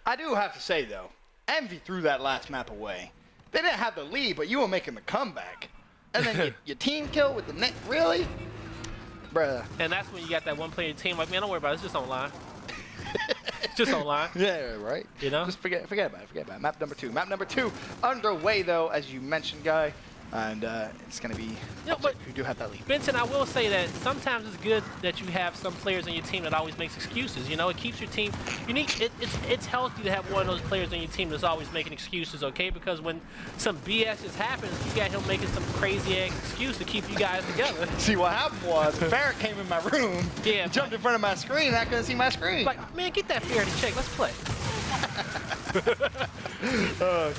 I do have to say though, Envy threw that last map away. They didn't have the lead, but you were making the comeback. And then your team kill with the net. Really? Bruh. And that's when you got that one player team like, man, don't worry about it. It's just online. It's just online. Yeah, right. You know? Just forget about it. Forget about it. Map number 2. Map number 2 underway, though, as you mentioned, Guy. And it's going to be Optic who do have that lead. Benson, I will say that sometimes it's good that you have some players on your team that always makes excuses. You know, it keeps your team. It's healthy to have one of those players on your team that's always making excuses, okay? Because when some BS just happens, you got him making some crazy ass excuse to keep you guys together. See, what happened was Barrett came in my room, jumped in front of my screen, and I couldn't see my screen. Like, man, get that Ferret in check. Let's play.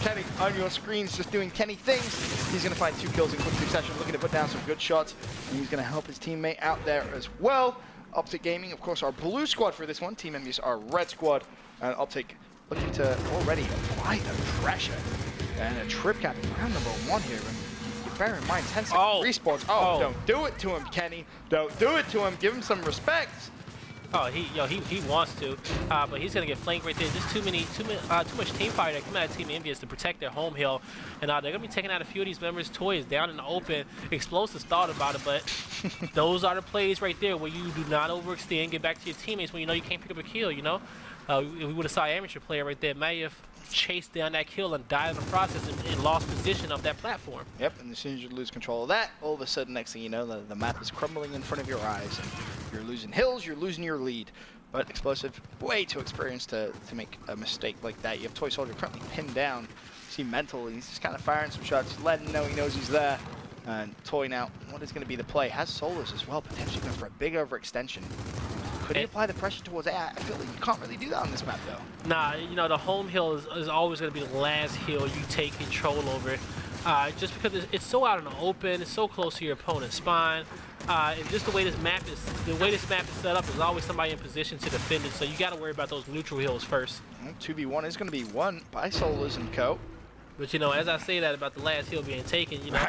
Kenny on your screens just doing Kenny things. He's going to find 2 kills in quick succession, looking to put down some good shots. And he's going to help his teammate out there as well. Optic Gaming, of course, our blue squad for this one. Team Envyus, our red squad. And Optic looking to already apply the pressure. And a trip cap in round number 1 here. And bear in mind, 10-second respawns. Oh, don't do it to him, Kenny. Don't do it to him. Give him some respect. Oh, he wants to, but he's gonna get flanked right there. Just too much team fire that come out of Team Envyus to protect their home hill, and they're gonna be taking out a few of these members' toys down in the open. Explosives thought about it, but those are the plays right there where you do not overextend, get back to your teammates when you know you can't pick up a kill. You know, we would have saw an amateur player right there, may have chased down that kill and died in the process and lost position of that platform. Yep, and as soon as you lose control of that, all of a sudden, next thing you know, the map is crumbling in front of your eyes. And you're losing hills, you're losing your lead. But Explosive, way too experienced to make a mistake like that. You have Toy Soldier currently pinned down. You see Mental, he's just kind of firing some shots, letting him know he knows he's there. And Toy now, what is going to be the play? Has Solos as well, potentially going for a big overextension. Could he apply the pressure towards A? I feel like you can't really do that on this map, though. Nah, you know, the home hill is always going to be the last hill you take control over. Just because it's so out in the open, it's so close to your opponent's spine. And just the way this map is set up, there's always somebody in position to defend it. So you got to worry about those neutral hills first. 2v1 is going to be won by Solos and Co. But you know, as I say that about the last hill being taken, you know,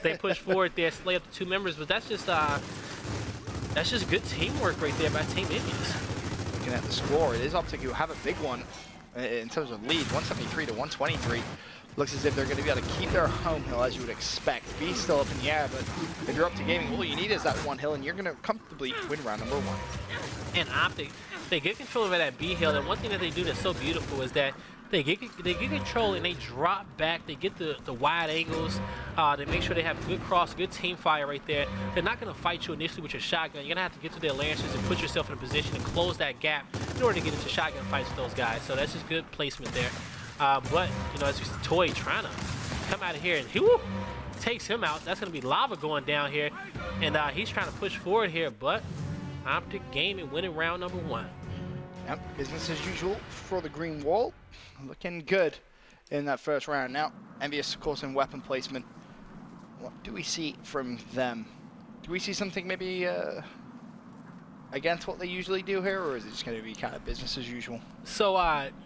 they push forward there, slay up the 2 members, but that's just good teamwork right there by Team Envyus. Looking at the score, it is Optic who have a big one in terms of lead, 173 to 123. Looks as if they're going to be able to keep their home hill as you would expect. B's still up in the air, but if you're Optic Gaming, all you need is that 1 hill, and you're going to comfortably win round number 1. And Optic, they get control over that B hill, and one thing that they do that's so beautiful is that they get control and they drop back. They get the wide angles. They make sure they have good cross, good team fire right there. They're not going to fight you initially with your shotgun. You're going to have to get to their lancers and put yourself in a position to close that gap in order to get into shotgun fights with those guys. So that's just good placement there. But, you know, as you see Toy trying to come out of here and he takes him out. That's going to be lava going down here. And he's trying to push forward here, but Optic Gaming winning round number 1. Yep, business as usual for the green wall. Looking good in that first round. Now, Envyus, of course, in weapon placement. What do we see from them? Do we see something maybe against what they usually do here, or is it just going to be kind of business as usual? So,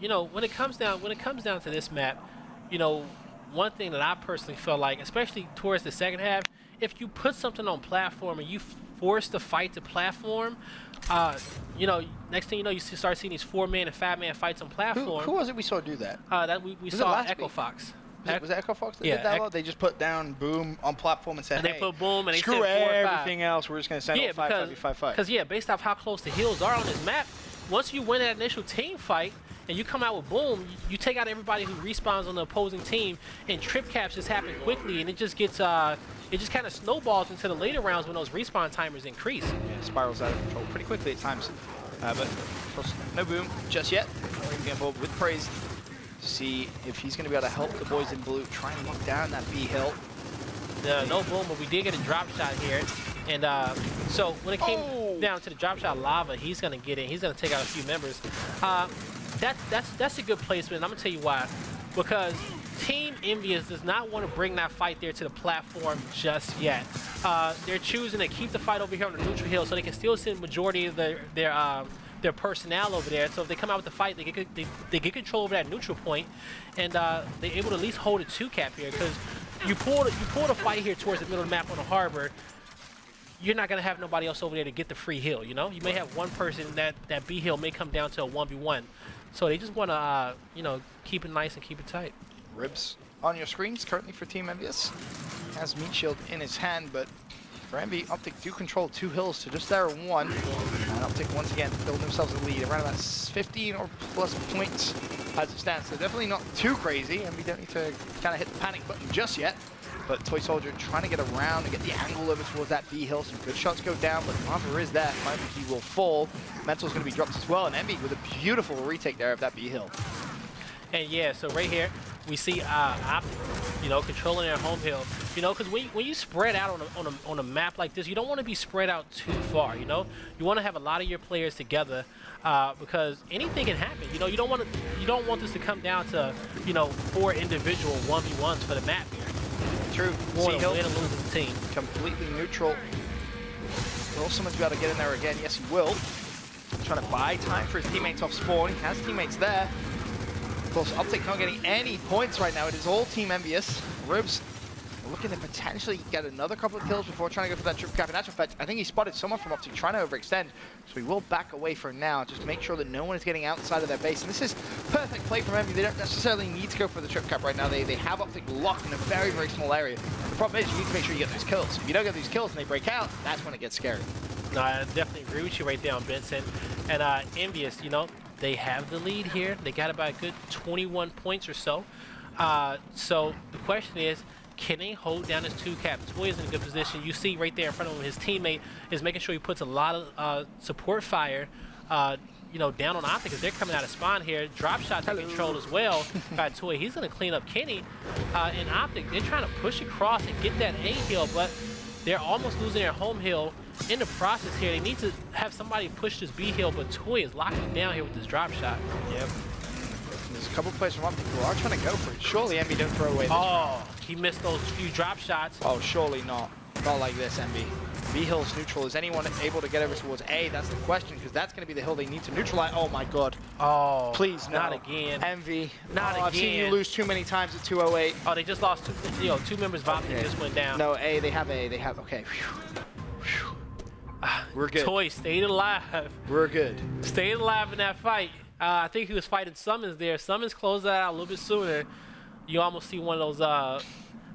you know, when it comes down to this map, you know, one thing that I personally felt like, especially towards the second half, if you put something on platform and you force the fight to platform, you know, next thing you know, you start seeing these 4-man and 5-man fights on platform. Who was it we saw do that? That we saw Echo Fox. Was it Echo Fox that did that? Well, they just put down boom on platform and said, they put boom and they screw said 4 and 5. everything else. We're just going to send 5-5-5. Because based off how close the hills are on this map, once you win that initial team fight and you come out with boom, you take out everybody who respawns on the opposing team, and trip caps just happen quickly, and it just gets it just kind of snowballs into the later rounds when those respawn timers increase. Yeah, spirals out of control pretty quickly at times. But of course, no boom just yet. We're going to be involved with Praise. See if he's going to be able to help the boys in blue try and lock down that B hill. No boom, but we did get a drop shot here. And so when it came down to the drop shot lava, he's going to get in. He's going to take out a few members. That's a good placement. And I'm going to tell you why. Because Team Envyus does not want to bring that fight there to the platform just yet. They're choosing to keep the fight over here on the neutral hill so they can still send majority of their personnel over there. So if they come out with the fight, they get control over that neutral point, and they're able to at least hold a 2-cap here. Because you pull the fight here towards the middle of the map on the harbor, you're not going to have nobody else over there to get the free hill, you know? You may have one person, that B hill may come down to a 1v1. So they just want to, you know, keep it nice and keep it tight. Ribs on your screens currently for Team Envyus. Has Meat Shield in his hand, but for Envy, Optic do control 2 hills to just there 1. And Optic once again building themselves a lead around about 15 or plus points as it stands. So definitely not too crazy, and we don't need to kind of hit the panic button just yet. But Toy Soldier trying to get around and get the angle over towards that B hill. Some good shots go down, but Martha is there. I think he will fall. Mental's going to be dropped as well, and Envy with a beautiful retake there of that B hill. And yeah, so right here, we see Optic, you know, controlling their home hill. You know, because when you spread out on a map like this, you don't want to be spread out too far, you know? You want to have a lot of your players together because anything can happen. You know, you don't want this to come down to, you know, 4 individual 1v1s for the map here. True. You want to win or lose as a team. Completely neutral. Will someone's be able to get in there again? Yes, he will. Trying to buy time for his teammates off spawn. He has teammates there. Of course, Optic not getting any points right now. It is all Team Envyus. Ribs looking to potentially get another couple of kills before trying to go for that trip cap. In actual fact, I think he spotted someone from Optic trying to overextend, so we will back away for now, just to make sure that no one is getting outside of their base. And this is perfect play from Envy. They don't necessarily need to go for the trip cap right now. They have Optic locked in a very, very small area. The problem is you need to make sure you get those kills. If you don't get these kills and they break out, that's when it gets scary. No, I definitely agree with you right there on Benson. And Envyus, you know, they have the lead here. They got about a good 21 points or so. So the question is, can they hold down his 2 cap? Toy is in a good position. You see right there in front of him, his teammate is making sure he puts a lot of support fire, you know, down on Optic because they're coming out of spawn here. Drop shots are controlled as well by Toy. He's going to clean up Kenny. And Optic, they're trying to push across and get that A hill, but they're almost losing their home hill in the process here. They need to have somebody push this B hill, but Toy is locking down here with this drop shot. Yep. There's a couple of players from Optic who are trying to go for it. Surely Envy don't throw away this round. He missed those few drop shots. Oh, surely not. Not like this, Envy. B hill's neutral. Is anyone able to get over towards A? That's the question, because that's going to be the hill they need to neutralize. Oh my god. Oh, please no. Not again. Envy. Not again. I've seen you lose too many times at 208. Oh, they just lost 2, you know, 2 members of Optic just went down. No, A. They have A. They have, okay. Whew. Whew. We're good. Toy stayed alive. We're good. Stayed alive in that fight. I think he was fighting Summons there. Summons closed that out a little bit sooner. You almost see one of those, I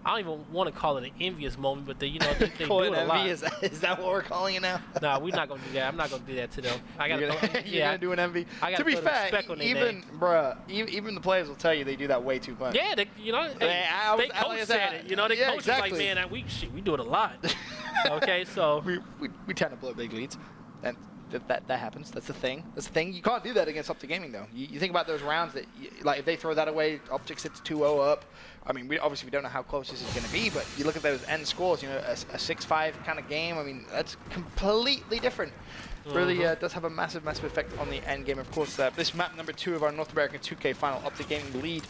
don't even want to call it an envious moment, but you know, they do it a lot. Is that what we're calling it now? Nah, we're not going to do that. I'm not going to do that to them. You're gonna do an envy? To be fair, even the players will tell you they do that way too much. Yeah, you know, they coach said it. You know, the coach exactly. is like, man, we do it a lot. Okay, so. We tend to blow big leads. And that happens. That's the thing. That's the thing. You can't do that against Optic Gaming, though. You think about those rounds that, like, if they throw that away, Optic sits 2-0 up. I mean, we don't know how close this is going to be, but you look at those end scores. You know, a 6-5 kind of game. I mean, that's completely different. Really does have a massive, massive effect on the end game. Of course, this map number 2 of our North American 2K final. Optic Gaming lead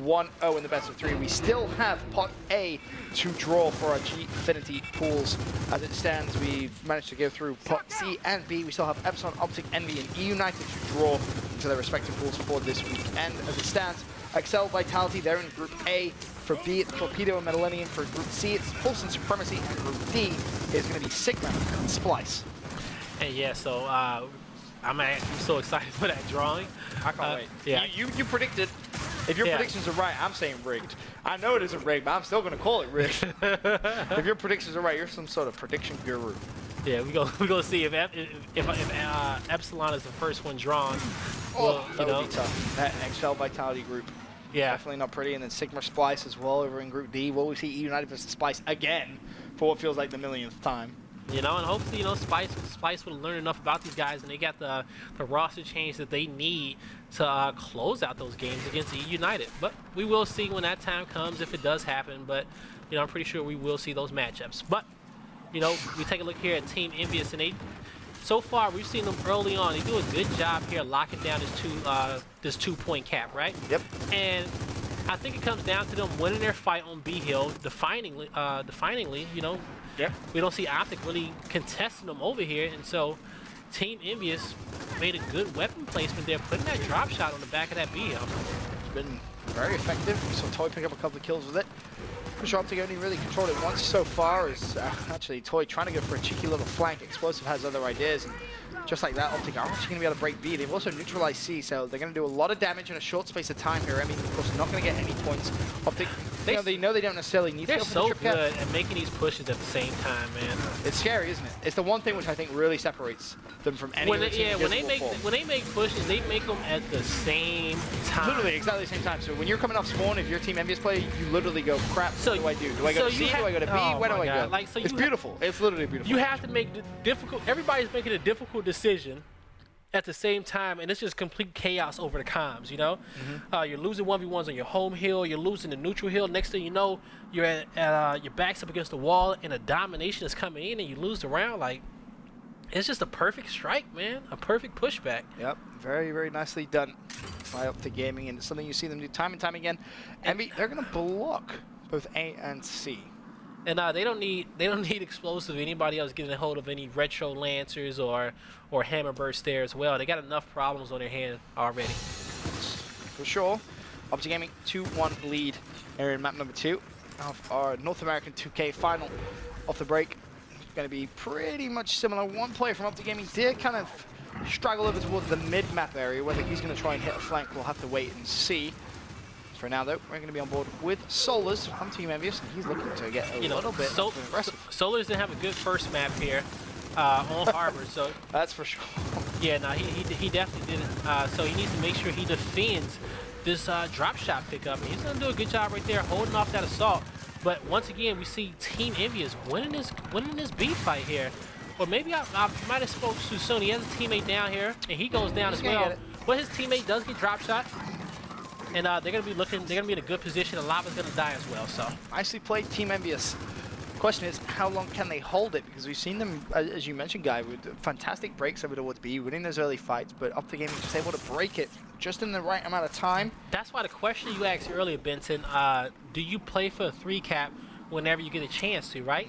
1-0 in the best of 3. We still have pot A to draw for our Gfinity pools. As it stands, we've managed to go through pot C and B. We still have Epsilon, Optic, Envy, and E United to draw into their respective pools for this weekend. As it stands, Excel, Vitality, they're in Group A. For B, it's Torpedo and Millennium. For Group C, it's Pulse and Supremacy. And Group D is going to be Sigma and Splice. And yeah, so I'm actually so excited for that drawing. I can't wait. Yeah. You predicted. If your predictions are right, I'm saying rigged. I know it isn't rigged, but I'm still going to call it rigged. If your predictions are right, you're some sort of prediction guru. Yeah, we gonna see if Epsilon is the first one drawn. Oh, that would be tough. That Excel Vitality group. Yeah. Definitely not pretty. And then Sigma Splice as well over in Group D. Will we see E United versus Splice again for what feels like the millionth time? You know, and hopefully, you know, Splice will learn enough about these guys, and they got the roster change that they need to close out those games against E United. But we will see when that time comes, if it does happen. But, you know, I'm pretty sure we will see those matchups. But, you know, we take a look here at Team Envyus, and so far we've seen them early on. They do a good job here locking down this 2-point cap, right? Yep. And I think it comes down to them winning their fight on B Hill, definingly, you know. Yep. We don't see Optic really contesting them over here, and so Team Envyus made a good weapon placement there, putting that drop shot on the back of that B hill. It's been very effective. We saw Toy pick up a couple of kills with it. Pretty sure Optic only really controlled it once so far. Is actually Toy trying to go for a cheeky little flank. Explosive has other ideas, and just like that, Optic are actually going to be able to break B. They've also neutralized C, so they're going to do a lot of damage in a short space of time here. I mean, of course, not going to get any points. Optic They know they don't necessarily need to They're go for so the trip cap. good at making these pushes at the same time, man. It's scary, isn't it? It's the one thing which I think really separates them from any other team. When they make pushes, they make them at the same time. Literally, exactly the same time. So when you're coming off spawn, if you're Team Envyus player, you literally go, crap, So what do I do? Do I go to C? Do I go to B? Where do I go? Like, so it's beautiful. It's literally beautiful. You have to make the difficult. Everybody's making a difficult decision at the same time, and it's just complete chaos over the comms, you know? You're losing 1v1s on your home hill, you're losing the neutral hill. Next thing you know, you're at your back's up against the wall, and a domination is coming in, and you lose the round. Like, it's just a perfect strike, man. A perfect pushback. Yep, very, very nicely done by Optic Gaming, and it's something you see them do time and time again. Envy, they're going to block both A and C. And they don't need explosive. Anybody else getting a hold of any retro lancers or hammer burst there as well. They got enough problems on their hand already. For sure. Optic Gaming 2-1 lead here in map number 2 of our North American 2K final. Off the break, it's going to be pretty much similar. One player from Optic Gaming did kind of struggle over towards the mid-map area. Whether he's going to try and hit a flank, we'll have to wait and see. For now, though, we're going to be on board with Solars from Team Envyus, and he's looking to get a little bit aggressive. Solars didn't have a good first map here on Harbor, so that's for sure. Yeah, no, he definitely didn't. So he needs to make sure he defends this drop shot pickup. And he's going to do a good job right there, holding off that assault. But once again, we see Team Envyus winning this B fight here. Or maybe I might have spoke too soon. He has a teammate down here, and he goes down as well. But his teammate does get drop shot. And they're gonna be in a good position. A Lava's gonna die as well. So nicely played, Team Envyus. Question is, how long can they hold it? Because we've seen them, as you mentioned, Guy, with fantastic breaks over towards B, winning those early fights, but Optic Gaming just able to break it just in the right amount of time. That's why the question you asked earlier, Benson, do you play for a 3-cap whenever you get a chance to, right?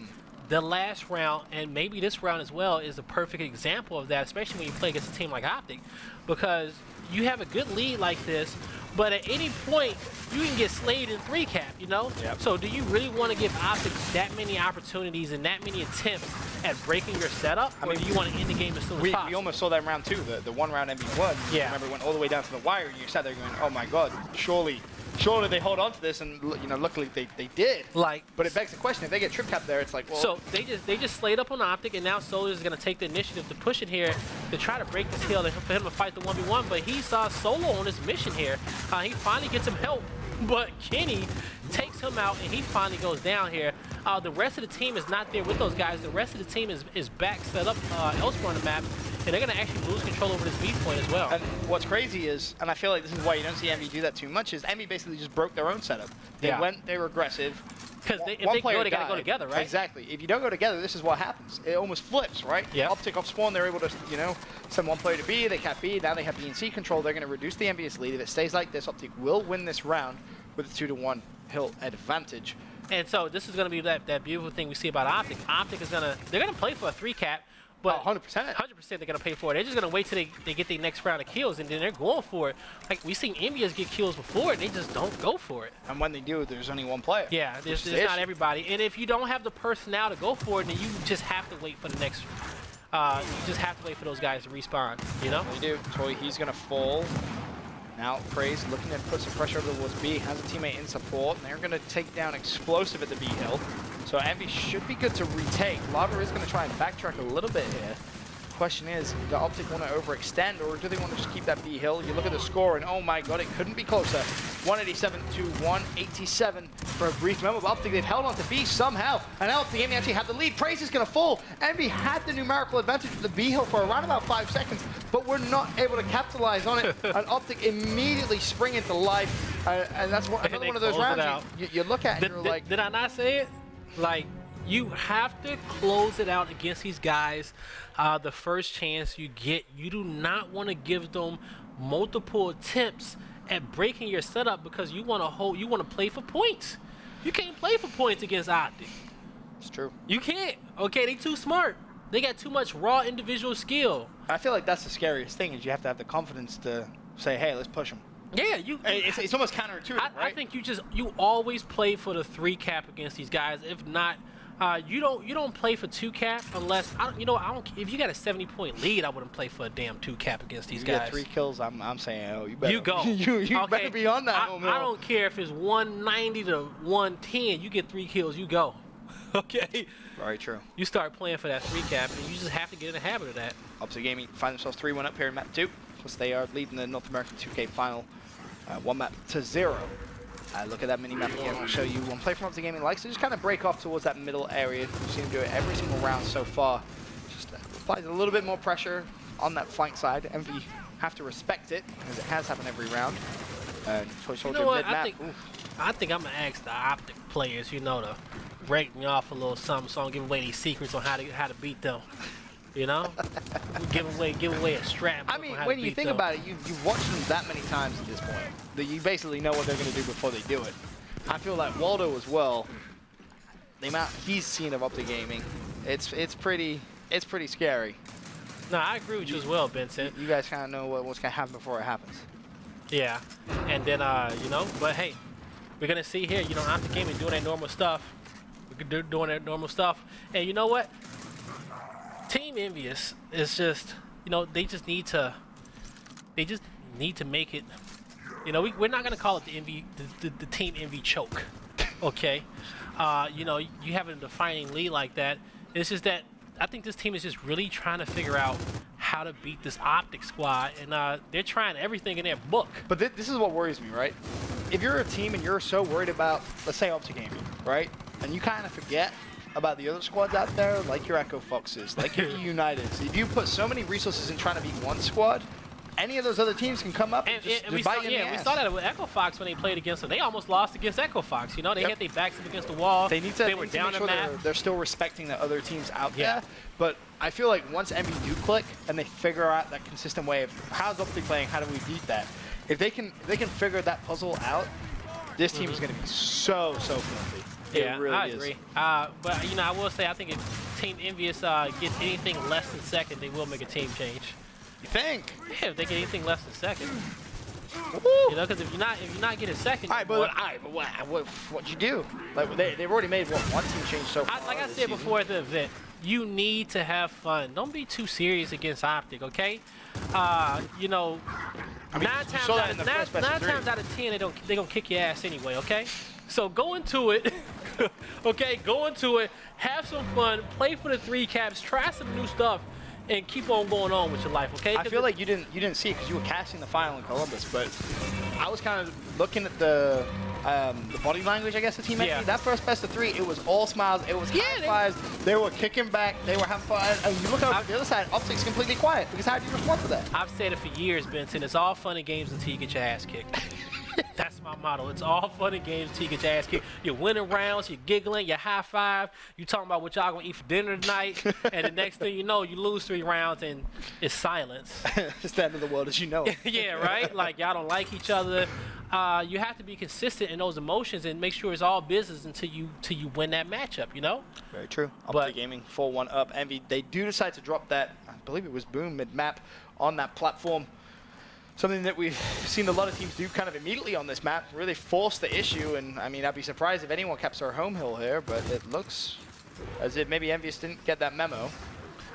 The last round, and maybe this round as well, is a perfect example of that, especially when you play against a team like Optic, because you have a good lead like this, but at any point, you can get slayed in 3-cap, you know? Yep. So do you really want to give Optic that many opportunities and that many attempts at breaking your setup, or do you want to end the game as soon as possible? We almost saw that in round 2, the one round MV1. Yeah. Remember, it went all the way down to the wire, and you sat there going, oh my god, surely they hold on to this, and you know, luckily they did. Like, but it begs the question, if they get trip cap there, it's like, well. So they just slayed up on Optic, and now Solars is going to take the initiative to push it here to try to break this hill and for him to fight the 1v1, but he's solo on his mission here. He finally gets some help, but Kenny takes him out, and he finally goes down here. The rest of the team is not there with those guys. The rest of the team is back set up elsewhere on the map, and they're going to actually lose control over this B point as well. And what's crazy is, and I feel like this is why you don't see Envy do that too much, is Envy basically just broke their own setup. They were aggressive. Because if they go, they got to go together, right? Exactly. If you don't go together, this is what happens. It almost flips, right? Yeah. Optic off spawn, they're able to, you know, send one player to B, they cap B, now they have B and C control, they're going to reduce the Envy's lead. If it stays like this, Optic will win this round with a 2-1 hill advantage. And so this is going to be that beautiful thing we see about Optic. Optic is they're going to play for a 3-cap, but 100% they're going to pay for it. They're just going to wait till they get their next round of kills, and then they're going for it. Like, we've seen Envyus get kills before, and they just don't go for it. And when they do, there's only one player. Yeah, there's not everybody. And if you don't have the personnel to go for it, then you just have to wait for the next. You just have to wait for those guys to respawn, you know? They do. Toy, he's going to fall. Now, Praise looking to put some pressure over towards B, has a teammate in support, and they're going to take down Explosive at the B hill. So Envy should be good to retake. Lava is going to try and backtrack a little bit here. Question is, do Optic want to overextend, or do they want to just keep that B hill? You look at the score, and oh my god, it couldn't be closer. 187 to 187 for a brief moment. But Optic, they've held on to B somehow, and now Optic Gaming actually had the lead. Praise is going to fall. Envy had the numerical advantage with the B hill for around about 5 seconds, but we're not able to capitalize on it. And Optic immediately spring into life, and that's another one of those rounds you look at, and you're like... Did I not say it? Like, you have to close it out against these guys the first chance you get. You do not want to give them multiple attempts at breaking your setup because you want to play for points. You can't play for points against Optic. It's true. You can't. Okay, they too smart. They got too much raw individual skill. I feel like that's the scariest thing, is you have to have the confidence to say, hey, let's push them. Yeah, it's almoite counterintuitive, right? I think you always play for the 3-cap against these guys. If not, You don't play for 2-cap unless I don't. If you got a 70-point lead, I wouldn't play for a damn 2-cap against these guys. You get 3 kills. I'm saying, oh, you better. You go. you okay. better be on that. I don't care if it's 190 to 110. You get 3 kills. You go. Okay. Very true. You start playing for that 3-cap, and you just have to get in the habit of that. Optic Gaming find themselves 3-1 up here in map 2. Plus they are leading the North American 2K final, 1 map to 0. Look at that mini map again. I'll show you one play from Optic Gaming likes to just kind of break off towards that middle area. We've seen him do it every single round so far. Just applies a little bit more pressure on that flank side. Envy have to respect it, as it has happened every round. Toy Soldier mid-map. I think I'm gonna ask the Optic players, to break me off a little something, so I don't give away these secrets on how to beat them. Give away a strap. I mean, when you think about it, you've watched them that many times at this point that you basically know what they're going to do before they do it. I feel like Waldo as well. The amount he's seen of Optic Gaming, it's pretty scary. No, I agree with you as well, Vincent. You guys kind of know what's going to happen before it happens. Yeah, and then but hey, we're gonna see here. Optic Gaming doing their normal stuff. We're doing their normal stuff, and you know what? Team Envyus is just, they just need to make it. We're not gonna call it the Team Envy choke, okay? You have a defining lead like that. It's just that I think this team is just really trying to figure out how to beat this Optic squad, and they're trying everything in their book. But this is what worries me, right? If you're a team and you're so worried about, let's say, Optic Gaming, right? And you kind of forget about the other squads out there, like your Echo Foxes, like your Uniteds. If you put so many resources in trying to beat one squad, any of those other teams can come up and just bite you in the ass. We saw that with Echo Fox when they played against them. They almost lost against Echo Fox. They had their backs up against the wall. They were down the sure map. They're still respecting the other teams out there. But I feel like once Envy do click and they figure out that consistent way of how's Optic playing, how do we beat that? If they can figure that puzzle out, this team is going to be so filthy. Yeah, really I agree. But I will say I think if Team Envyus gets anything less than second, they will make a team change. You think? Yeah, if they get anything less than second. Because if you're not getting second. All right, but what'd you do? Like they've already made one team change so far. Like I said before at the event, you need to have fun. Don't be too serious against Optic, okay? 9 times out of 10 they gonna kick your ass anyway, okay? So go into it, okay? Go into it, have some fun, play for the 3 caps, try some new stuff, and keep on going on with your life, okay? I feel like you didn't see it because you were casting the final in Columbus, but I was kind of looking at the body language, I guess, the team made. That first best of 3, it was all smiles, it was high fives, they were kicking back, they were having fun. And you look over the other side, Optic's completely quiet. Because how do you respond to that? I've said it for years, Benson. It's all fun and games until you get your ass kicked. That's my motto. It's all fun and games until you get your ass kicked. You're winning rounds, you're giggling, you're high five, you're talking about what y'all gonna eat for dinner tonight, and the next thing you know, you lose 3 rounds and it's silence. It's the end of the world as you know it. Yeah, right? Like y'all don't like each other. You have to be consistent in those emotions and make sure it's all business until you win that matchup, Very true. Optic Gaming 4-1 up. Envy, they do decide to drop that, I believe it was Boom mid-map on that platform. Something that we've seen a lot of teams do kind of immediately on this map, really force the issue. And I mean, I'd be surprised if anyone caps their home hill here, but it looks as if maybe Envyus didn't get that memo.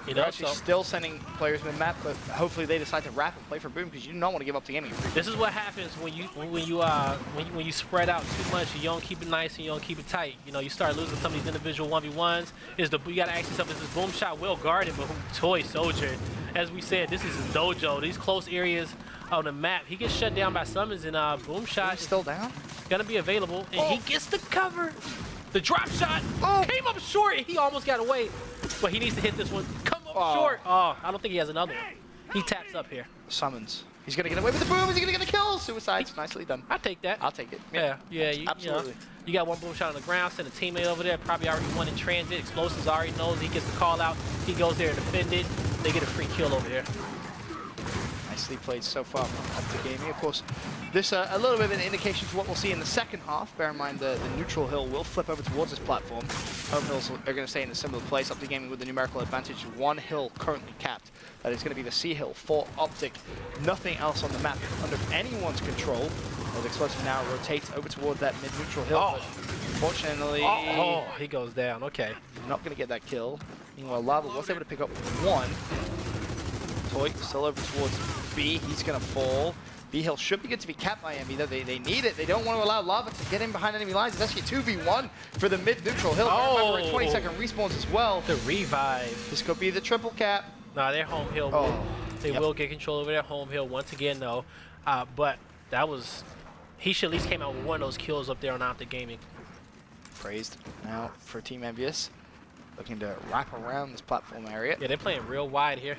They're actually still sending players mid-map, but hopefully they decide to wrap and play for Boom because you don't want to give up the game. This is what happens when you spread out too much. You don't keep it nice and you don't keep it tight. You start losing some of these individual 1v1s. You got to ask yourself, is this Boom shot well guarded? But Toy Soldier, as we said, this is his dojo. These close areas on the map, he gets shut down by summons, and Boom shot is still down. Gonna be available, and he gets the cover. The drop shot came up short, and he almost got away, but he needs to hit this one. Come up short. Oh, I don't think he has another one. He taps up here. Summons. He's gonna get away with the boom. Is he gonna get a kill? Suicides. Nicely done. I'll take that. I'll take it. Yeah. Absolutely. You got one boom shot on the ground. Send a teammate over there. Probably already won in transit. Explosives already knows. He gets the call out. He goes there and defend it. They get a free kill over there. Nicely played so far from Optic Gaming. Of course, this a little bit of an indication to what we'll see in the second half. Bear in mind the neutral hill will flip over towards this platform. Home hills are going to stay in a similar place. Optic Gaming with the numerical advantage. 1 hill currently capped. That is going to be the C hill for Optic. Nothing else on the map under anyone's control. As Explosive now rotates over towards that mid-neutral hill. Unfortunately, Oh, he goes down. Okay. not going to get that kill. Meanwhile, Lava was able to pick up one. Toy still over towards B. He's going to fall. B Hill should be good to be capped by Envy, though. They need it. They don't want to allow Lava to get in behind enemy lines. It's actually a 2v1 for the mid-neutral Hill. Oh. Remember, 20-second respawns as well. The revive. This could be the triple cap. Nah, their home hill. They will get control over their home hill once again, though. But that was... He should at least came out with one of those kills up there on Optic Gaming. Praised now for Team Envyus. Looking to wrap around this platform area. Yeah, they're playing real wide here.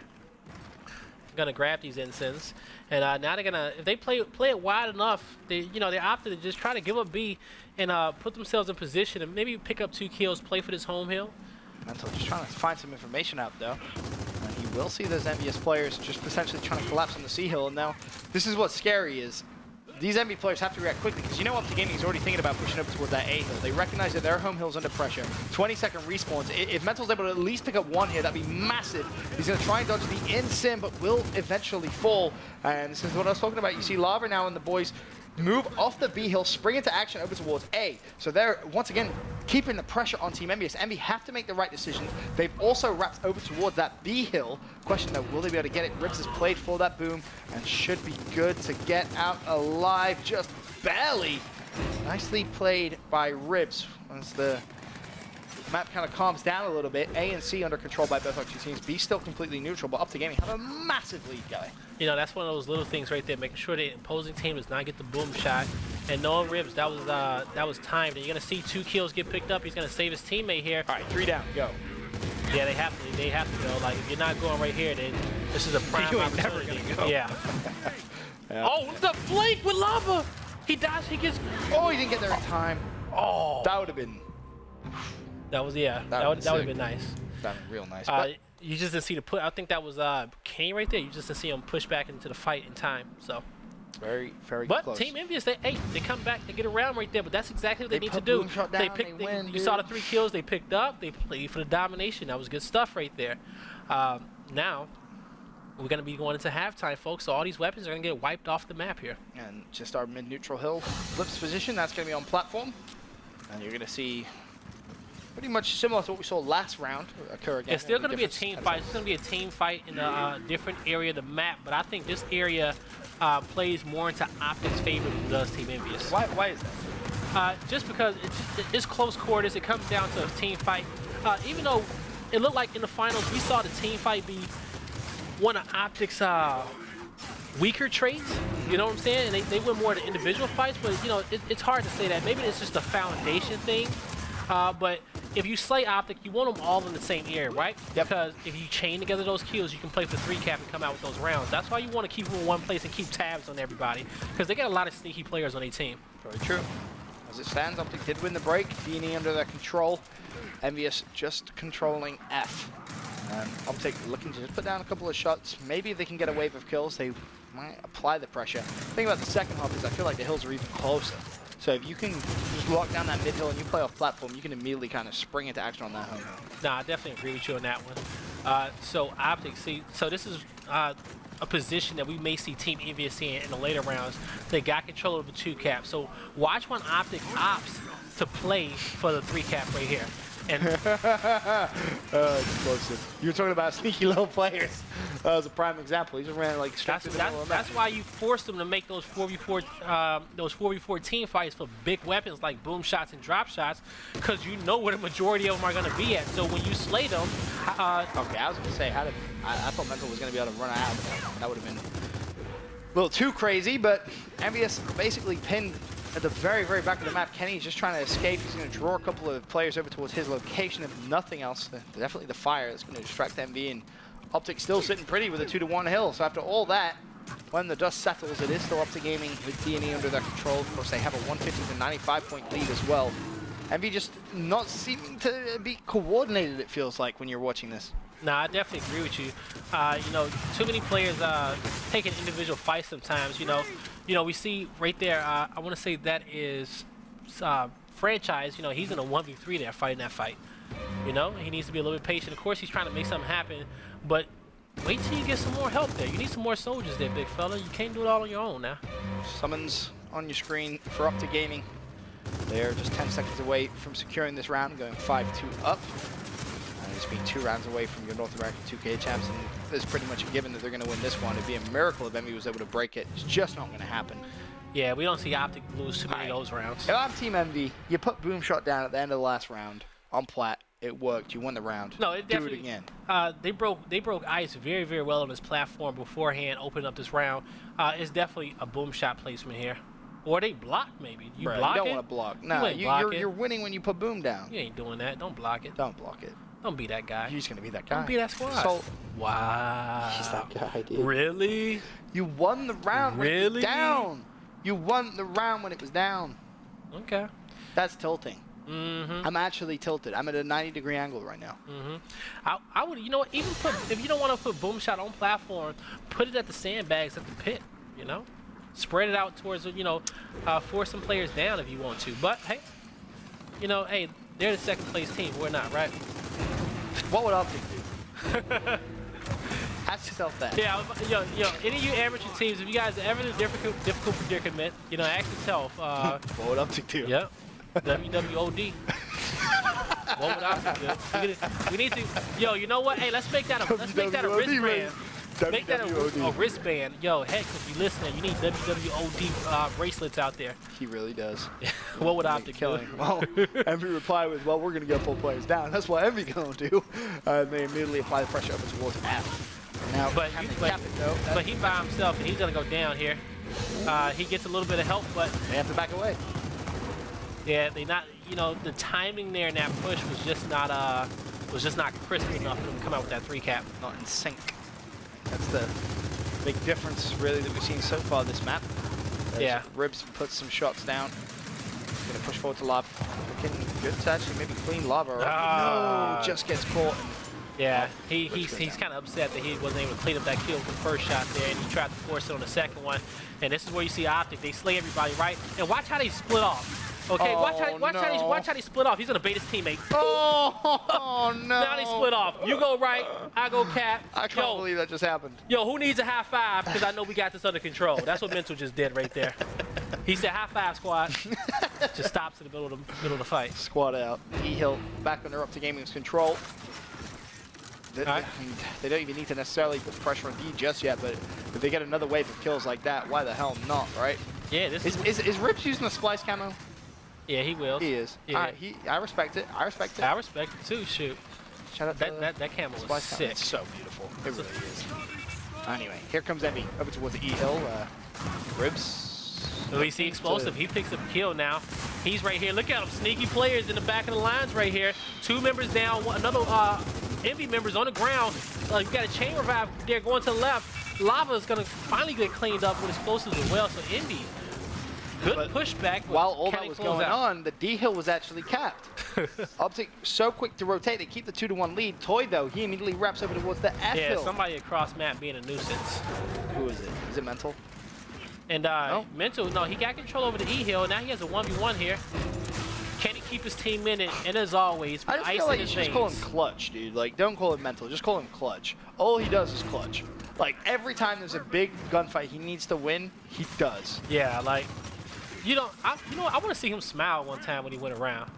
Gonna grab these ensigns, and now they're gonna, if they play it wide enough, they opted to just try to give up B and put themselves in position and maybe pick up 2 kills, play for this home hill. Mental just trying to find some information out though. And he will see those Envious players just potentially trying to collapse on the C hill. And now this is what's scary is these Envy players have to react quickly because you know Optic Gaming is already thinking about pushing over towards that A hill. They recognize that their home hill's under pressure. 20-second respawns. If Mental's able to at least pick up one here, that'd be massive. He's going to try and dodge the in-sim, but will eventually fall. And this is what I was talking about. You see Lava now and the boys move off the B hill, spring into action over towards A. So they're, once again, keeping the pressure on Team Envyus. Envy have to make the right decisions. They've also wrapped over towards that B hill. Question though, will they be able to get it? Ribs has played for that boom and should be good to get out alive, just barely. Nicely played by Ribs. Once the map kind of calms down a little bit, A and C under control by both our two teams. B still completely neutral, but Optic Gaming have a massive lead, guy. You know, that's one of those little things right there, making sure the opposing team does not get the boom shot. And knowing Ribs, that was timed. And you're gonna see 2 kills get picked up. He's gonna save his teammate here. All right, 3 down, go. Yeah, they have to go. Like, if you're not going right here, then this is a prime You ain't never opportunity. gonna go. Yeah. Yeah. Oh, the flank with Lava! He dies, he gets... Oh, he didn't get there in time. Oh! That would have been... That was, yeah, that would have been nice. That would real nice. But You just didn't see the put. I think that was Kane right there. You just didn't see him push back into the fight in time. So, very, very but close. Team Envyus, they come back, they get around right there. But that's exactly what they need to put do. boom shot They down, picked. they win, You saw the dude. 3 kills they picked up. They played for the domination. That was good stuff right there. Now we're gonna be going into halftime, folks. So all these weapons are gonna get wiped off the map here. And just our mid-neutral hill flips position. That's going to be on platform. And you're going to see pretty much similar to what we saw last round occur again. It's still going to be a different team fight. It's going to be a team fight in a different area of the map. But I think this area plays more into Optic's favor than does Team Envyus. Why is that? Just because it's close quarters. It comes down to a team fight. Even though it looked like in the finals we saw the team fight be one of Optic's weaker traits. You know what I'm saying? And they win more of the individual fights. But you know, it's hard to say that. Maybe it's just a foundation thing. But if you slay Optic, you want them all in the same area, right? Yep. Because if you chain together those kills, you can play for 3 cap and come out with those rounds. That's why you want to keep them in one place and keep tabs on everybody. Because they got a lot of sneaky players on their team. Very true. As it stands, Optic did win the break. D&E under their control. Envyus just controlling F. And Optic looking to just put down a couple of shots. Maybe if they can get a wave of kills, they might apply the pressure. The thing about the second half is I feel like the hills are even closer. So if you can just lock down that mid-hill and you play off platform, you can immediately kind of spring into action on that home. Nah, I definitely agree with you on that one. So Optic, so this is a position that we may see Team Envyus in the later rounds. They got control of the 2 cap. So watch when Optic opts to play for the 3 cap right here. And Explosive. You were talking about sneaky little players. That was a prime example. He just ran like straight to the middle of the that's map. why you force them to make those 4v4 team fights for big weapons like boom shots and drop shots, because you know where the majority of them are going to be at. So when you slay them, Okay, I was going to say, I thought Mental was going to be able to run out. That would have been a little too crazy, but Envyus basically pinned at the very, very back of the map. Kenny's just trying to escape. He's going to draw a couple of players over towards his location. If nothing else, definitely the fire that's going to distract Envy. And Optic still sitting pretty with a 2-1 hill. So after all that, when the dust settles, it is still Optic Gaming with D&E under their control. Of course, they have a 150 to 95 point lead as well. Envy just not seeming to be coordinated, it feels like, when you're watching this. Nah, I definitely agree with you. You know, too many players taking individual fights sometimes. You know, we see right there. I want to say that is Franchise. You know, he's in a 1v3 there fighting that fight. You know, he needs to be a little bit patient. Of course, he's trying to make something happen, but wait till you get some more help there. You need some more soldiers there, big fella. You can't do it all on your own now. Summons on your screen for Optic Gaming. They're just 10 seconds away from securing this round and going 5-2 up. And just being 2 rounds away from your North American 2K champs, and it's pretty much a given that they're going to win this one. It'd be a miracle if Envy was able to break it. It's just not going to happen. Yeah, we don't see Optic lose too many of those rounds. If I'm Team Envy, you put Boom Shot down at the end of the last round on plat. It worked. You won the round. No, it definitely. Do it again. They broke ice very, very well on this platform beforehand, opening up this round. It's definitely a boom shot placement here. Or they block, maybe. You Bruh, block you don't it? want to block. No, you're winning when you put Boom down. You ain't doing that. Don't block it. Don't block it. Don't be that guy. He's going to be that guy. Don't be that squad. So, wow. he's that guy, dude. Really? You won the round when it was down. You won the round when it was down. Okay. That's tilting. Mm-hmm. I'm actually tilted. I'm at a 90-degree angle right now. Mm-hmm. I would, you know what, even put, if you don't want to put boom shot on platform, put it at the sandbags at the pit, you know? Spread it out towards, you know, force some players down if you want to. But, hey, you know, hey, they're the second place team. We're not, right? What would Optic do? Ask yourself that. Yeah, yo, any of you amateur teams, if you guys are ever in a difficult predicament, you know, ask yourself. What would Optic do? Yep. WWOD. What would Optic do? We need to. Yo, you know what? Hey, let's make that a wristband. Make that a wristband. Yo, heck, if you're listening, you need WWOD bracelets out there. He really does. What would Optic do? Well, Envy replied with, well, we're going to get 4 players down. That's what Envy going to do. And they immediately apply the pressure over towards F. Now, but he by himself, and he's going to go down here. He gets a little bit of help, but they have to back away. Yeah, they not, you know, the timing there in that push was just not crisp enough for them to come out with that 3 cap. Not in sync. That's the big difference, really, that we've seen so far this map. Yeah. Ribs puts some shots down. Gonna push forward to Lava. Looking good to actually maybe clean Lava. No, just gets caught. Yeah, he's kind of upset that he wasn't able to clean up that kill with the first shot there, and he tried to force it on the second one. And this is where you see Optic. They slay everybody, right? And watch how they split off. Okay, watch how they split off. He's gonna bait his teammate. Oh no! Now they split off. You go right, I go cap. I can't believe that just happened. Yo, who needs a high five? Because I know we got this under control. That's what Mental just did right there. He said, "High five, squad." Just stops in the middle of the fight. Squad out. E-Hill back under Optic Gaming's control. They don't even need to necessarily put pressure on D just yet, but if they get another wave of kills like that, why the hell not, right? Yeah, this is Rips using the splice camo? Yeah, he will. He is. Yeah. I respect it. I respect it. I respect it too. Shoot. Shout out that camo was sick. It's so beautiful. It really is. Anyway, here comes Envy over towards the E-Hill. Ribs. So we see Explosive. He picks up a kill now. He's right here. Look at him. Sneaky players in the back of the lines right here. 2 members down. Another Envy members on the ground. You got a chain revive there going to the left. Lava is going to finally get cleaned up with Explosives as well. So Envy. Good pushback. While all that was going on, the D-Hill was actually capped. Optic so quick to rotate, they keep the 2-1 lead. Toy, though, he immediately wraps over towards the F-Hill. Yeah, somebody across map being a nuisance. Who is it? Is it Mental? And Mental, no, he got control over the E-Hill, and now he has a 1v1 here. Can he keep his team in it? And as always, I just feel like you should just call him Clutch, dude. Like, don't call him Mental, just call him Clutch. All he does is clutch. Like, every time there's a big gunfight he needs to win, he does. Yeah, like... You know, I want to see him smile one time when he went around.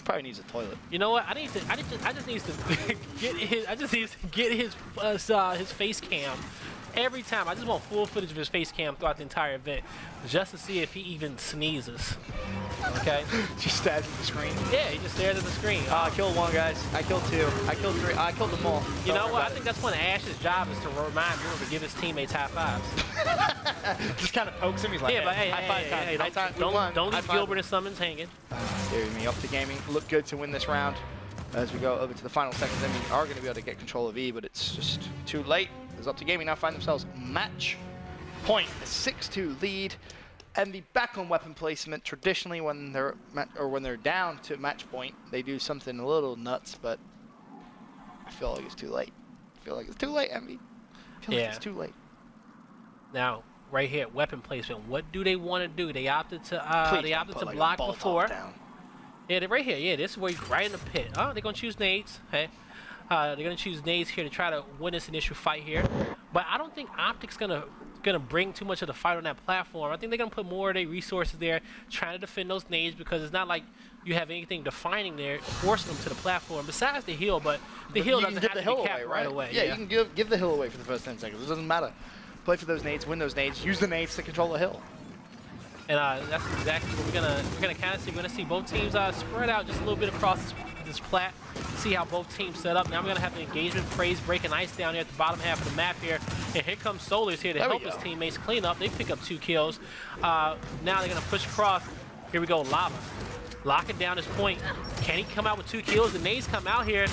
Probably needs a toilet. You know what? I just need to get his face cam every time. I just want full footage of his face cam throughout the entire event, just to see if he even sneezes. Okay? Just stares at the screen. Yeah, he just stares at the screen. I killed 1, guys. I killed 2. I killed 3. I killed them all. You know what? I think that's one of Ash's job is to remind everyone to give his teammates high fives. Just kind of pokes him. He's like, yeah, but hey, don't leave Gilbert and Summons hanging. Scares me. Optic Gaming look good to win this round. As we go over to the final seconds, then we are going to be able to get control of E, but it's just too late. As Optic Gaming now find themselves match point, a 6-2 lead. Envy back on weapon placement. Traditionally, when they're down to match point, they do something a little nuts, but I feel like it's too late. I feel like it's too late, Envy. I feel like it's too late. Now, right here, weapon placement. What do they want to do? They opted to block before. Yeah, they're right here. Yeah, this is where you're right in the pit. Oh, they're gonna choose nades. Okay. They're gonna choose nades here to try to win this initial fight here. But I don't think Optic's gonna gonna bring too much of the fight on that platform. I think they're gonna put more of their resources there, trying to defend those nades, because it's not like you have anything defining there, forcing them to the platform besides the hill. But the hill doesn't have to be capped right away. Yeah, you can give the hill away for the first 10 seconds. It doesn't matter. Play for those nades, win those nades, use the nades to control the hill. And that's exactly what we're gonna kind of see. We're gonna see both teams spread out just a little bit across this plat. See how both teams set up. Now we're gonna have an engagement phase breaking ice down here at the bottom half of the map here. And here comes Solar's here to help his teammates clean up. They pick up 2 kills. Now they're gonna push across. Here we go, Lava. Locking down his point. Can he come out with 2 kills? The nades come out here,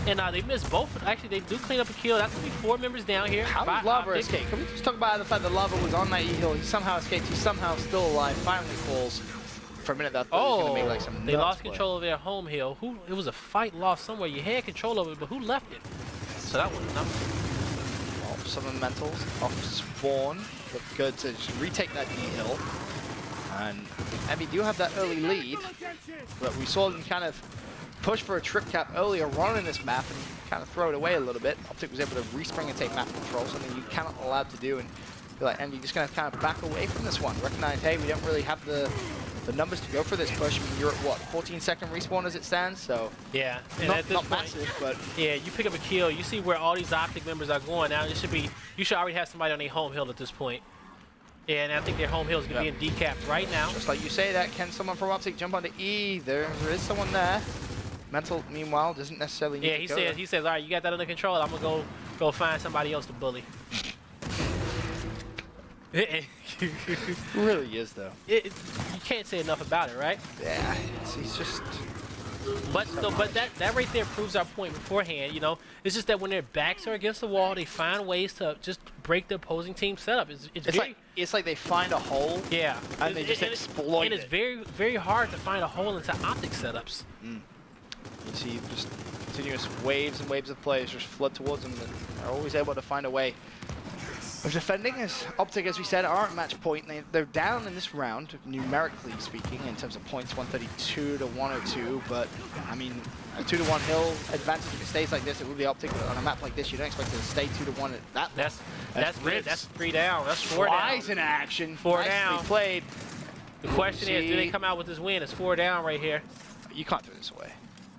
and they miss both. Actually, they do clean up a kill. That's gonna be 4 members down here. How did Lava escape? Can we just talk about the fact that Lava was on that E-hill? He somehow escaped. He's somehow still alive. Finally falls. For a minute, that thought he was gonna make like some. They lost control of their home hill. It was a fight lost somewhere. You had control of it, but who left it? So that wasn't enough. Well, some elementals off spawn. Look good to just retake that E-hill. And Envy do have that early lead, but we saw them kind of push for a trip cap earlier on in this map and kind of throw it away a little bit. Optic was able to respring and take map control, something you cannot allowed to do, and feel like Envy just gonna kind of back away from this one. Recognize, hey, we don't really have the numbers to go for this push. I mean, you're at what, 14-second respawn as it stands, so yeah, and not, at this not point, massive, but yeah, you pick up a kill. You see where all these Optic members are going now. You should already have somebody on their home hill at this point. Yeah, and I think their home hill is going to be in decaps right now. Just like you say that, can someone from Optic jump onto E? There is someone there. Mental, meanwhile, doesn't necessarily need to go. Yeah, he says, all right, you got that under control. I'm going to go find somebody else to bully. It really is, though. You can't say enough about it, right? Yeah, he's just... But that right there proves our point beforehand, you know. It's just that when their backs are against the wall, they find ways to just break the opposing team setup. It's like they find a hole, yeah, and they just exploit it. And it's very, very hard to find a hole into Optic setups. You see just continuous waves and waves of players just flood towards them, and they're always able to find a way of defending. As Optic, as we said, are at match point. They're down in this round, numerically speaking, in terms of points, 132 to 102. But I mean, a 2-to-1 hill advantage, if it stays like this, it will be Optic. But on a map like this, you don't expect it to stay 2-to-1 at that. That's good. That's 3 down. That's 4 down. Flies in action. 4 Nicely down. played. The question is, do they come out with this win? It's 4 down right here. You can't throw this away.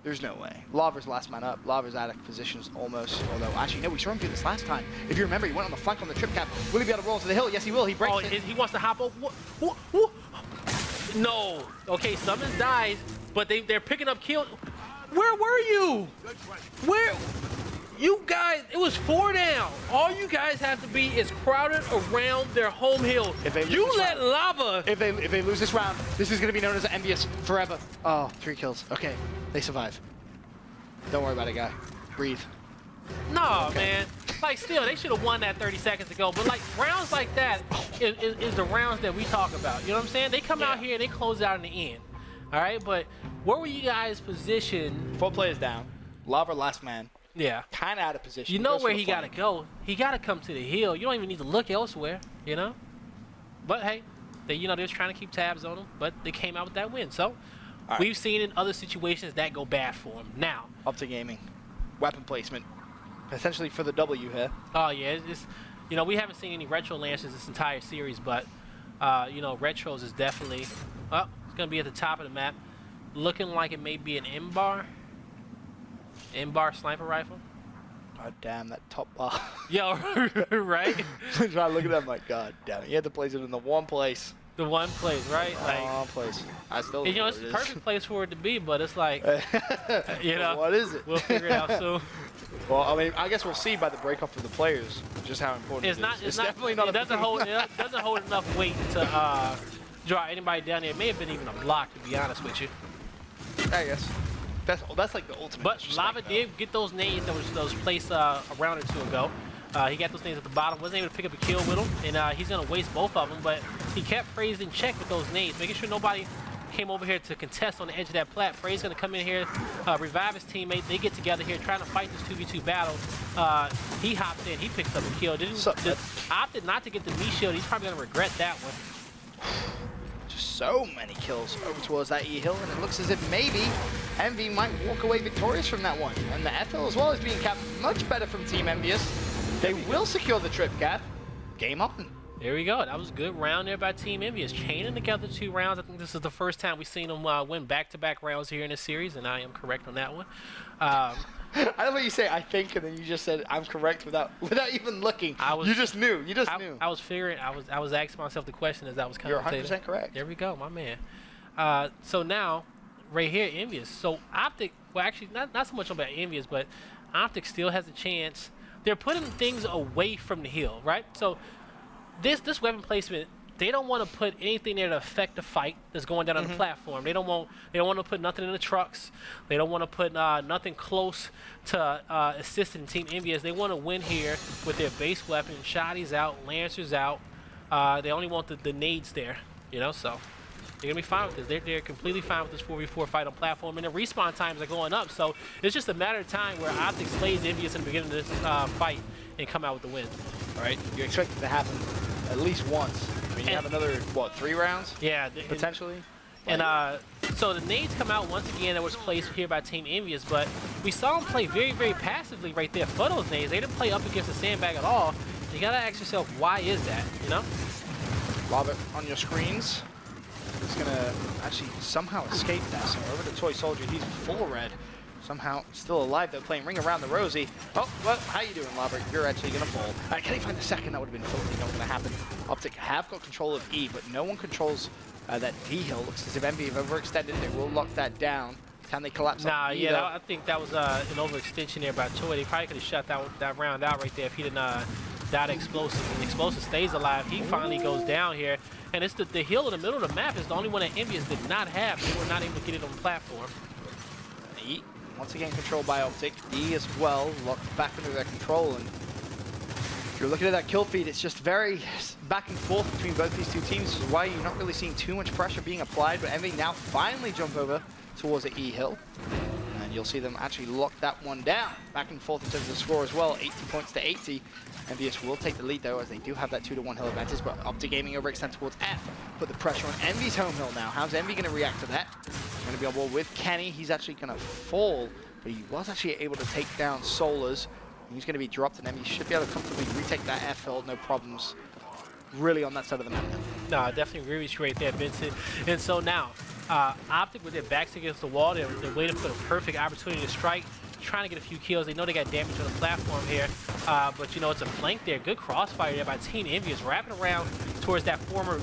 There's no way. Lava's last man up. Lava's out of positions almost. Although, actually, no, we saw him do this last time. If you remember, he went on the flank on the trip cap. Will he be able to roll to the hill? Yes, he will. He breaks it. He wants to hop over. What? No. Okay, Summons dies, but they're picking up kills. Where were you? Where? You guys, it was 4 down. All you guys have to be is crowded around their home hill. You let Lava. If they lose this round, this is going to be known as Envyus forever. Oh, 3 kills. Okay, they survive. Don't worry about it, guy. Breathe. No, man. Like, still, they should have won that 30 seconds ago. But, like, rounds like that is the rounds that we talk about. You know what I'm saying? They come out here and they close out in the end. All right? But where were you guys positioned? 4 players down. Lava last man. Yeah. Kind of out of position. You know where he got to go. He got to come to the hill. You don't even need to look elsewhere, you know? But, hey, they're just trying to keep tabs on him. But they came out with that win. So, we've seen in other situations that go bad for him. Now. Optic gaming. Weapon placement. Essentially for the W here. Oh, yeah. It's we haven't seen any retro launches this entire series. But, retros is definitely... Oh, it's going to be at the top of the map. Looking like it may be an M-bar. M-bar sniper rifle. God damn, that top bar. Yo, right? I'm trying to look at that, I'm like, God damn it. You had to place it in the one place. The one place, right? One place. I still don't know it's the perfect place for it to be, but it's like, what is it? We'll figure it out soon. Well, I mean, I guess we'll see by the breakup of the players just how important it is. It's definitely not. It doesn't hold enough weight to draw anybody down there. It may have been even a block, to be honest with you. I guess. That's like the ultimate. But Lava did get those nades that was placed a round or 2 ago. He got those nades at the bottom. Wasn't able to pick up a kill with them, and he's gonna waste both of them. But he kept Fraze in check with those nades, making sure nobody came over here to contest on the edge of that plat. Fraze gonna come in here, revive his teammate. They get together here trying to fight this 2v2 battle. He hops in. He picks up a kill. Opted not to get the knee shield. He's probably gonna regret that one. So many kills over towards that E-hill, and it looks as if maybe Envy might walk away victorious from that one. And the F-hill as well is being capped much better from Team Envyus. They will secure the trip cap. Game on. There we go. That was a good round there by Team Envyus. Chaining together 2 rounds. I think this is the first time we've seen them win back-to-back rounds here in this series, and I am correct on that one. I love what you say, I think, and then you just said, I'm correct without even looking. You just knew. You just knew. I was figuring, I was asking myself the question as I was You're commentating. 100% correct. There we go, my man. So now, right here, Envyus. So Optic, well, actually, not so much about Envyus, but Optic still has a chance. They're putting things away from the hill, right? So this weapon placement, they don't want to put anything there to affect the fight that's going down on the platform. They don't want to put nothing in the trucks. They don't want to put nothing close to assisting Team Envyus. They want to win here with their base weapon. Shotty's out, Lancer's out. They only want the nades there, you know, so they're going to be fine with this. They're completely fine with this 4v4 fight on platform, and the respawn times are going up, so it's just a matter of time where Optic slays Envyus in the beginning of this fight and come out with the win. All right, you expect it to happen at least once. I mean, you have another, what, 3 rounds? Yeah. Potentially? And so the nades come out once again that was placed here by Team Envyus, but we saw them play very, very passively right there for those nades. They didn't play up against the sandbag at all. You gotta ask yourself, why is that, you know? Robert on your screens. He's gonna actually somehow escape that. So over to Toy Soldier, he's full red. Somehow still alive though, playing Ring Around the Rosie. Oh, well, how you doing, Robert? You're actually gonna fall. Can he find the second? That would have been totally not gonna happen. Optic have got control of E, but no one controls that D hill. Looks as if Envy have overextended. They will lock that down. Can they collapse? Nah, yeah, I think that was an overextension there by Toy. They probably could have shut that round out right there if he didn't die to Explosive. And Explosive stays alive. He finally goes down here. And it's the hill in the middle of the map is the only one that Envyus did not have. They were not able to get it on the platform. E, once again controlled by Optic. D as well, locked back under their control. And if you're looking at that kill feed, it's just very back and forth between both these two teams, which is why you're not really seeing too much pressure being applied. But Envy now finally jump over towards the E hill. And you'll see them actually lock that one down. Back and forth in terms of the score as well, 80 points to 80. Envyus will take the lead though, as they do have that 2-to-1 hill advantage, but Optic Gaming overextend towards F. Put the pressure on Envy's home hill now. How's Envy going to react to that? Going to be on board with Kenny. He's actually going to fall, but he was actually able to take down Solars. He's going to be dropped, and Envy should be able to comfortably retake that F hill, no problems. Really on that side of the map now. No, I definitely agree with you right there, Vincent. And so now, Optic with their backs against the wall, they're waiting for the perfect opportunity to strike, trying to get a few kills. They know they got damage on the platform here, but you know, it's a flank there. Good crossfire there by Team Envyus, wrapping around towards that former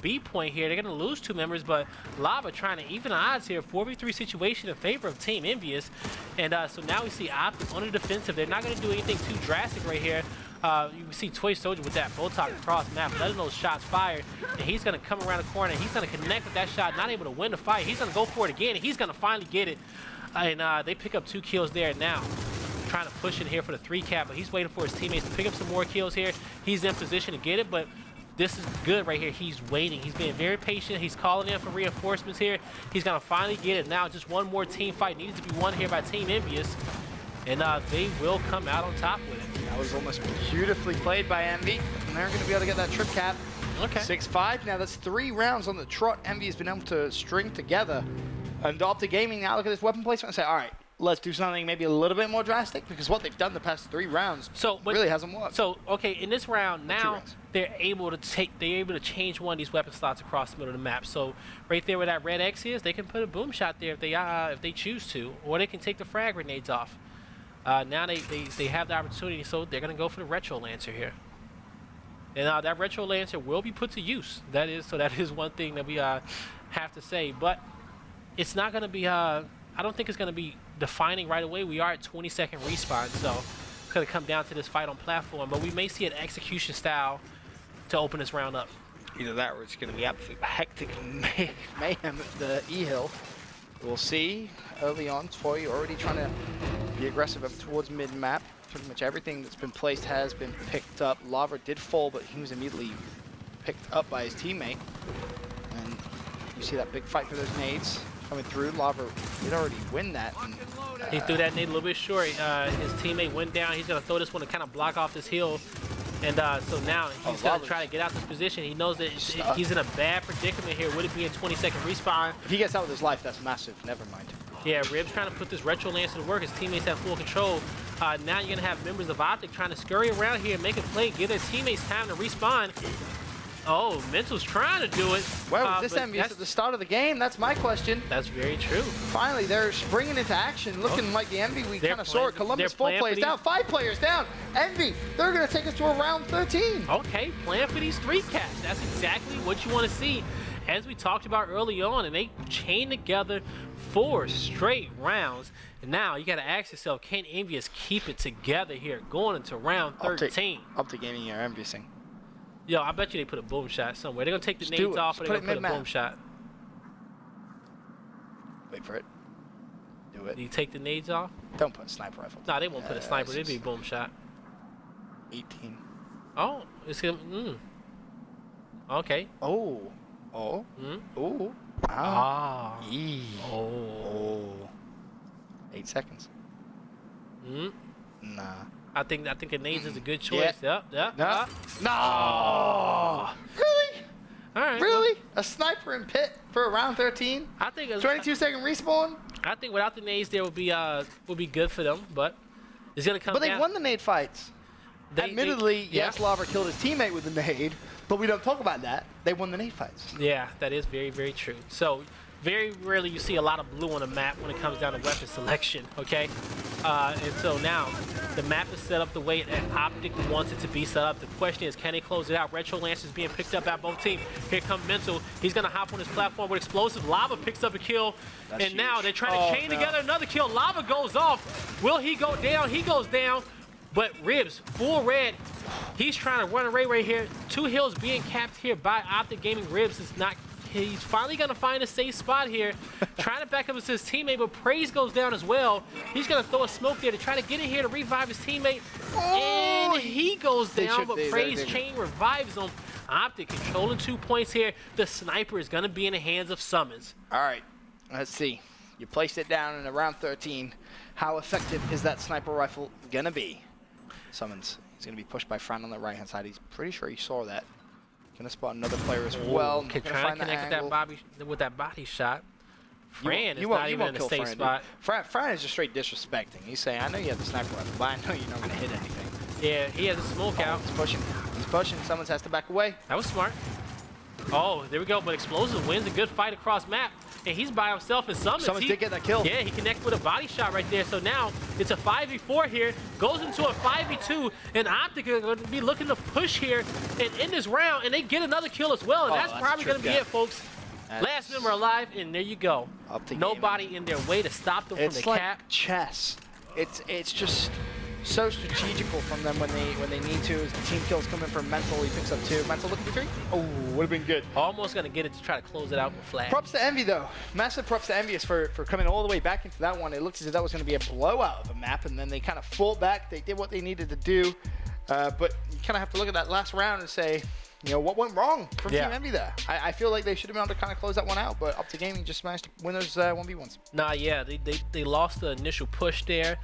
B point here. They're going to lose 2 members, but Lava trying to even the odds here. 4v3 situation in favor of Team Envyus. And so now we see Optic on the defensive. They're not going to do anything too drastic right here. You can see Toy Soldier with that Botox across map, letting those shots fire, and he's going to come around the corner, and he's going to connect with that shot, not able to win the fight. He's going to go for it again, and he's going to finally get it. And they pick up 2 kills there now. Trying to push in here for the 3 cap, but he's waiting for his teammates to pick up some more kills here. He's in position to get it, but this is good right here. He's waiting. He's being very patient. He's calling in for reinforcements here. He's going to finally get it. Now just one more team fight needs to be won here by Team Envyus, and they will come out on top with it. That was almost beautifully played by Envy, and they're going to be able to get that trip cap. Okay. 6-5. Now that's 3 rounds on the trot. Envy has been able to string together. And Optic Gaming now look at this weapon placement and say, all right, let's do something maybe a little bit more drastic, because what they've done the past 3 rounds really hasn't worked. So okay, in this round now they're able to change one of these weapon slots across the middle of the map. So right there where that red X is, they can put a boom shot there if they choose to, or they can take the frag grenades off. Now they have the opportunity, so they're gonna go for the Retro Lancer here. And that Retro Lancer will be put to use. That is one thing that we have to say, but it's not gonna be I don't think it's gonna be defining right away. We are at 20-second respawn, so it's gonna come down to this fight on platform, but we may see an execution style to open this round up. Either that or it's gonna be absolute hectic mayhem at the E-Hill. We'll see. Early on, Toy already trying to be aggressive up towards mid-map. Pretty much everything that's been placed has been picked up. Lava did fall, but he was immediately picked up by his teammate. And you see that big fight for those nades coming through. Lava did already win that. And, he threw that nade a little bit short. His teammate went down. He's going to throw this one to kind of block off this hill. And so now he's going to try to get out this position. He knows that he's in a bad predicament here. Would it be a 20-second respawn? If he gets out with his life, that's massive. Never mind. Yeah, Rib's trying to put this Retro Lancer to work. His teammates have full control. Now you're going to have members of Optic trying to scurry around here and make a play, give their teammates time to respawn. Oh, Mental's trying to do it. Where was this Envyus at the start of the game? That's my question. That's very true. Finally, they're springing into action, looking like the Envy we kind of saw at Columbus. 4 players down, 5 players down. Envy, they're going to take us to a round 13. Okay, plan for these 3 caps. That's exactly what you want to see. As we talked about early on, and they chain together 4 straight rounds. And now you got to ask yourself, can Envyus keep it together here going into round 13? Optic Gaming are Envyusing. Yo, I bet you they put a boom shot somewhere. They're going to take the nades off, or they're going to put a boom shot. Wait for it. Do it. Do you take the nades off? Don't put a sniper rifle. No, they won't put a sniper. It'd be a boom shot. 18. Oh, it's going to... Okay. Oh. Oh. Oh. Ah. E. Oh. 8 seconds. Nah. I think the nades is a good choice. Yep. No. No. Oh. Really? All right. Really? A sniper in pit for a round 13? I think 22-second respawn? I think without the nades there would be good for them, but it's gonna come. But they down. won the nade fights. Admittedly, yes, Lava killed his teammate with the nade, but we don't talk about that. They won the nade fights. Yeah, that is very, very true. So very rarely you see a lot of blue on a map when it comes down to weapon selection, okay? And so now the map is set up the way that Optic wants it to be set up. The question is, can they close it out? Retro Lance is being picked up at both teams. Here comes Mental. He's going to hop on his platform with explosive. Lava picks up a kill. That's and huge. Now they're trying to chain together another kill. Lava goes off. Will he go down? He goes down. But Ribs, full red. He's trying to run away right here. 2 hills being capped here by Optic Gaming. Ribs is not... He's finally going to find a safe spot here, trying to back up his teammate, but Praise goes down as well. He's going to throw a smoke there to try to get in here to revive his teammate, and he goes down, but Praise chain revives him. Optic controlling 2 points here. The sniper is going to be in the hands of Summons. All right, let's see. You placed it down in round 13. How effective is that sniper rifle going to be? Summons. He's going to be pushed by Fran on the right-hand side. He's pretty sure he saw that. Gonna spot another player as well. Can try to connect with that body shot. Fran is not even in a safe spot. Fran is just straight disrespecting. He's saying, I know you have the sniper rifle, but I know you're not gonna hit anything. Yeah, he has a smoke out. He's pushing. He's pushing. Someone has to back away. That was smart. Oh, there we go. But Explosive wins a good fight across map. And he's by himself and Summons. Summons did get that kill. Yeah, he connected with a body shot right there. So now it's a 5v4 here. Goes into a 5v2. And Optic are going to be looking to push here and end this round. And they get another kill as well. And that's probably going to be it, folks. Last member alive. And there you go. Nobody in their way to stop them from the cap. It's like chess. It's just so strategical from them when they need to. As the team kills coming from Mental, he picks up 2. Mental looking for 3. Oh, would have been good. Almost gonna get it to try to close it out with Flash. Props to Envy though. Massive props to Envyus for coming all the way back into that one. It looked as if that was gonna be a blowout of a map, and then they kind of fought back. They did what they needed to do, but you kind of have to look at that last round and say, you know, what went wrong from Team Envy there? I feel like they should have been able to kind of close that one out, but Optic Gaming just managed to win those 1v1s. Nah, yeah, they lost the initial push there.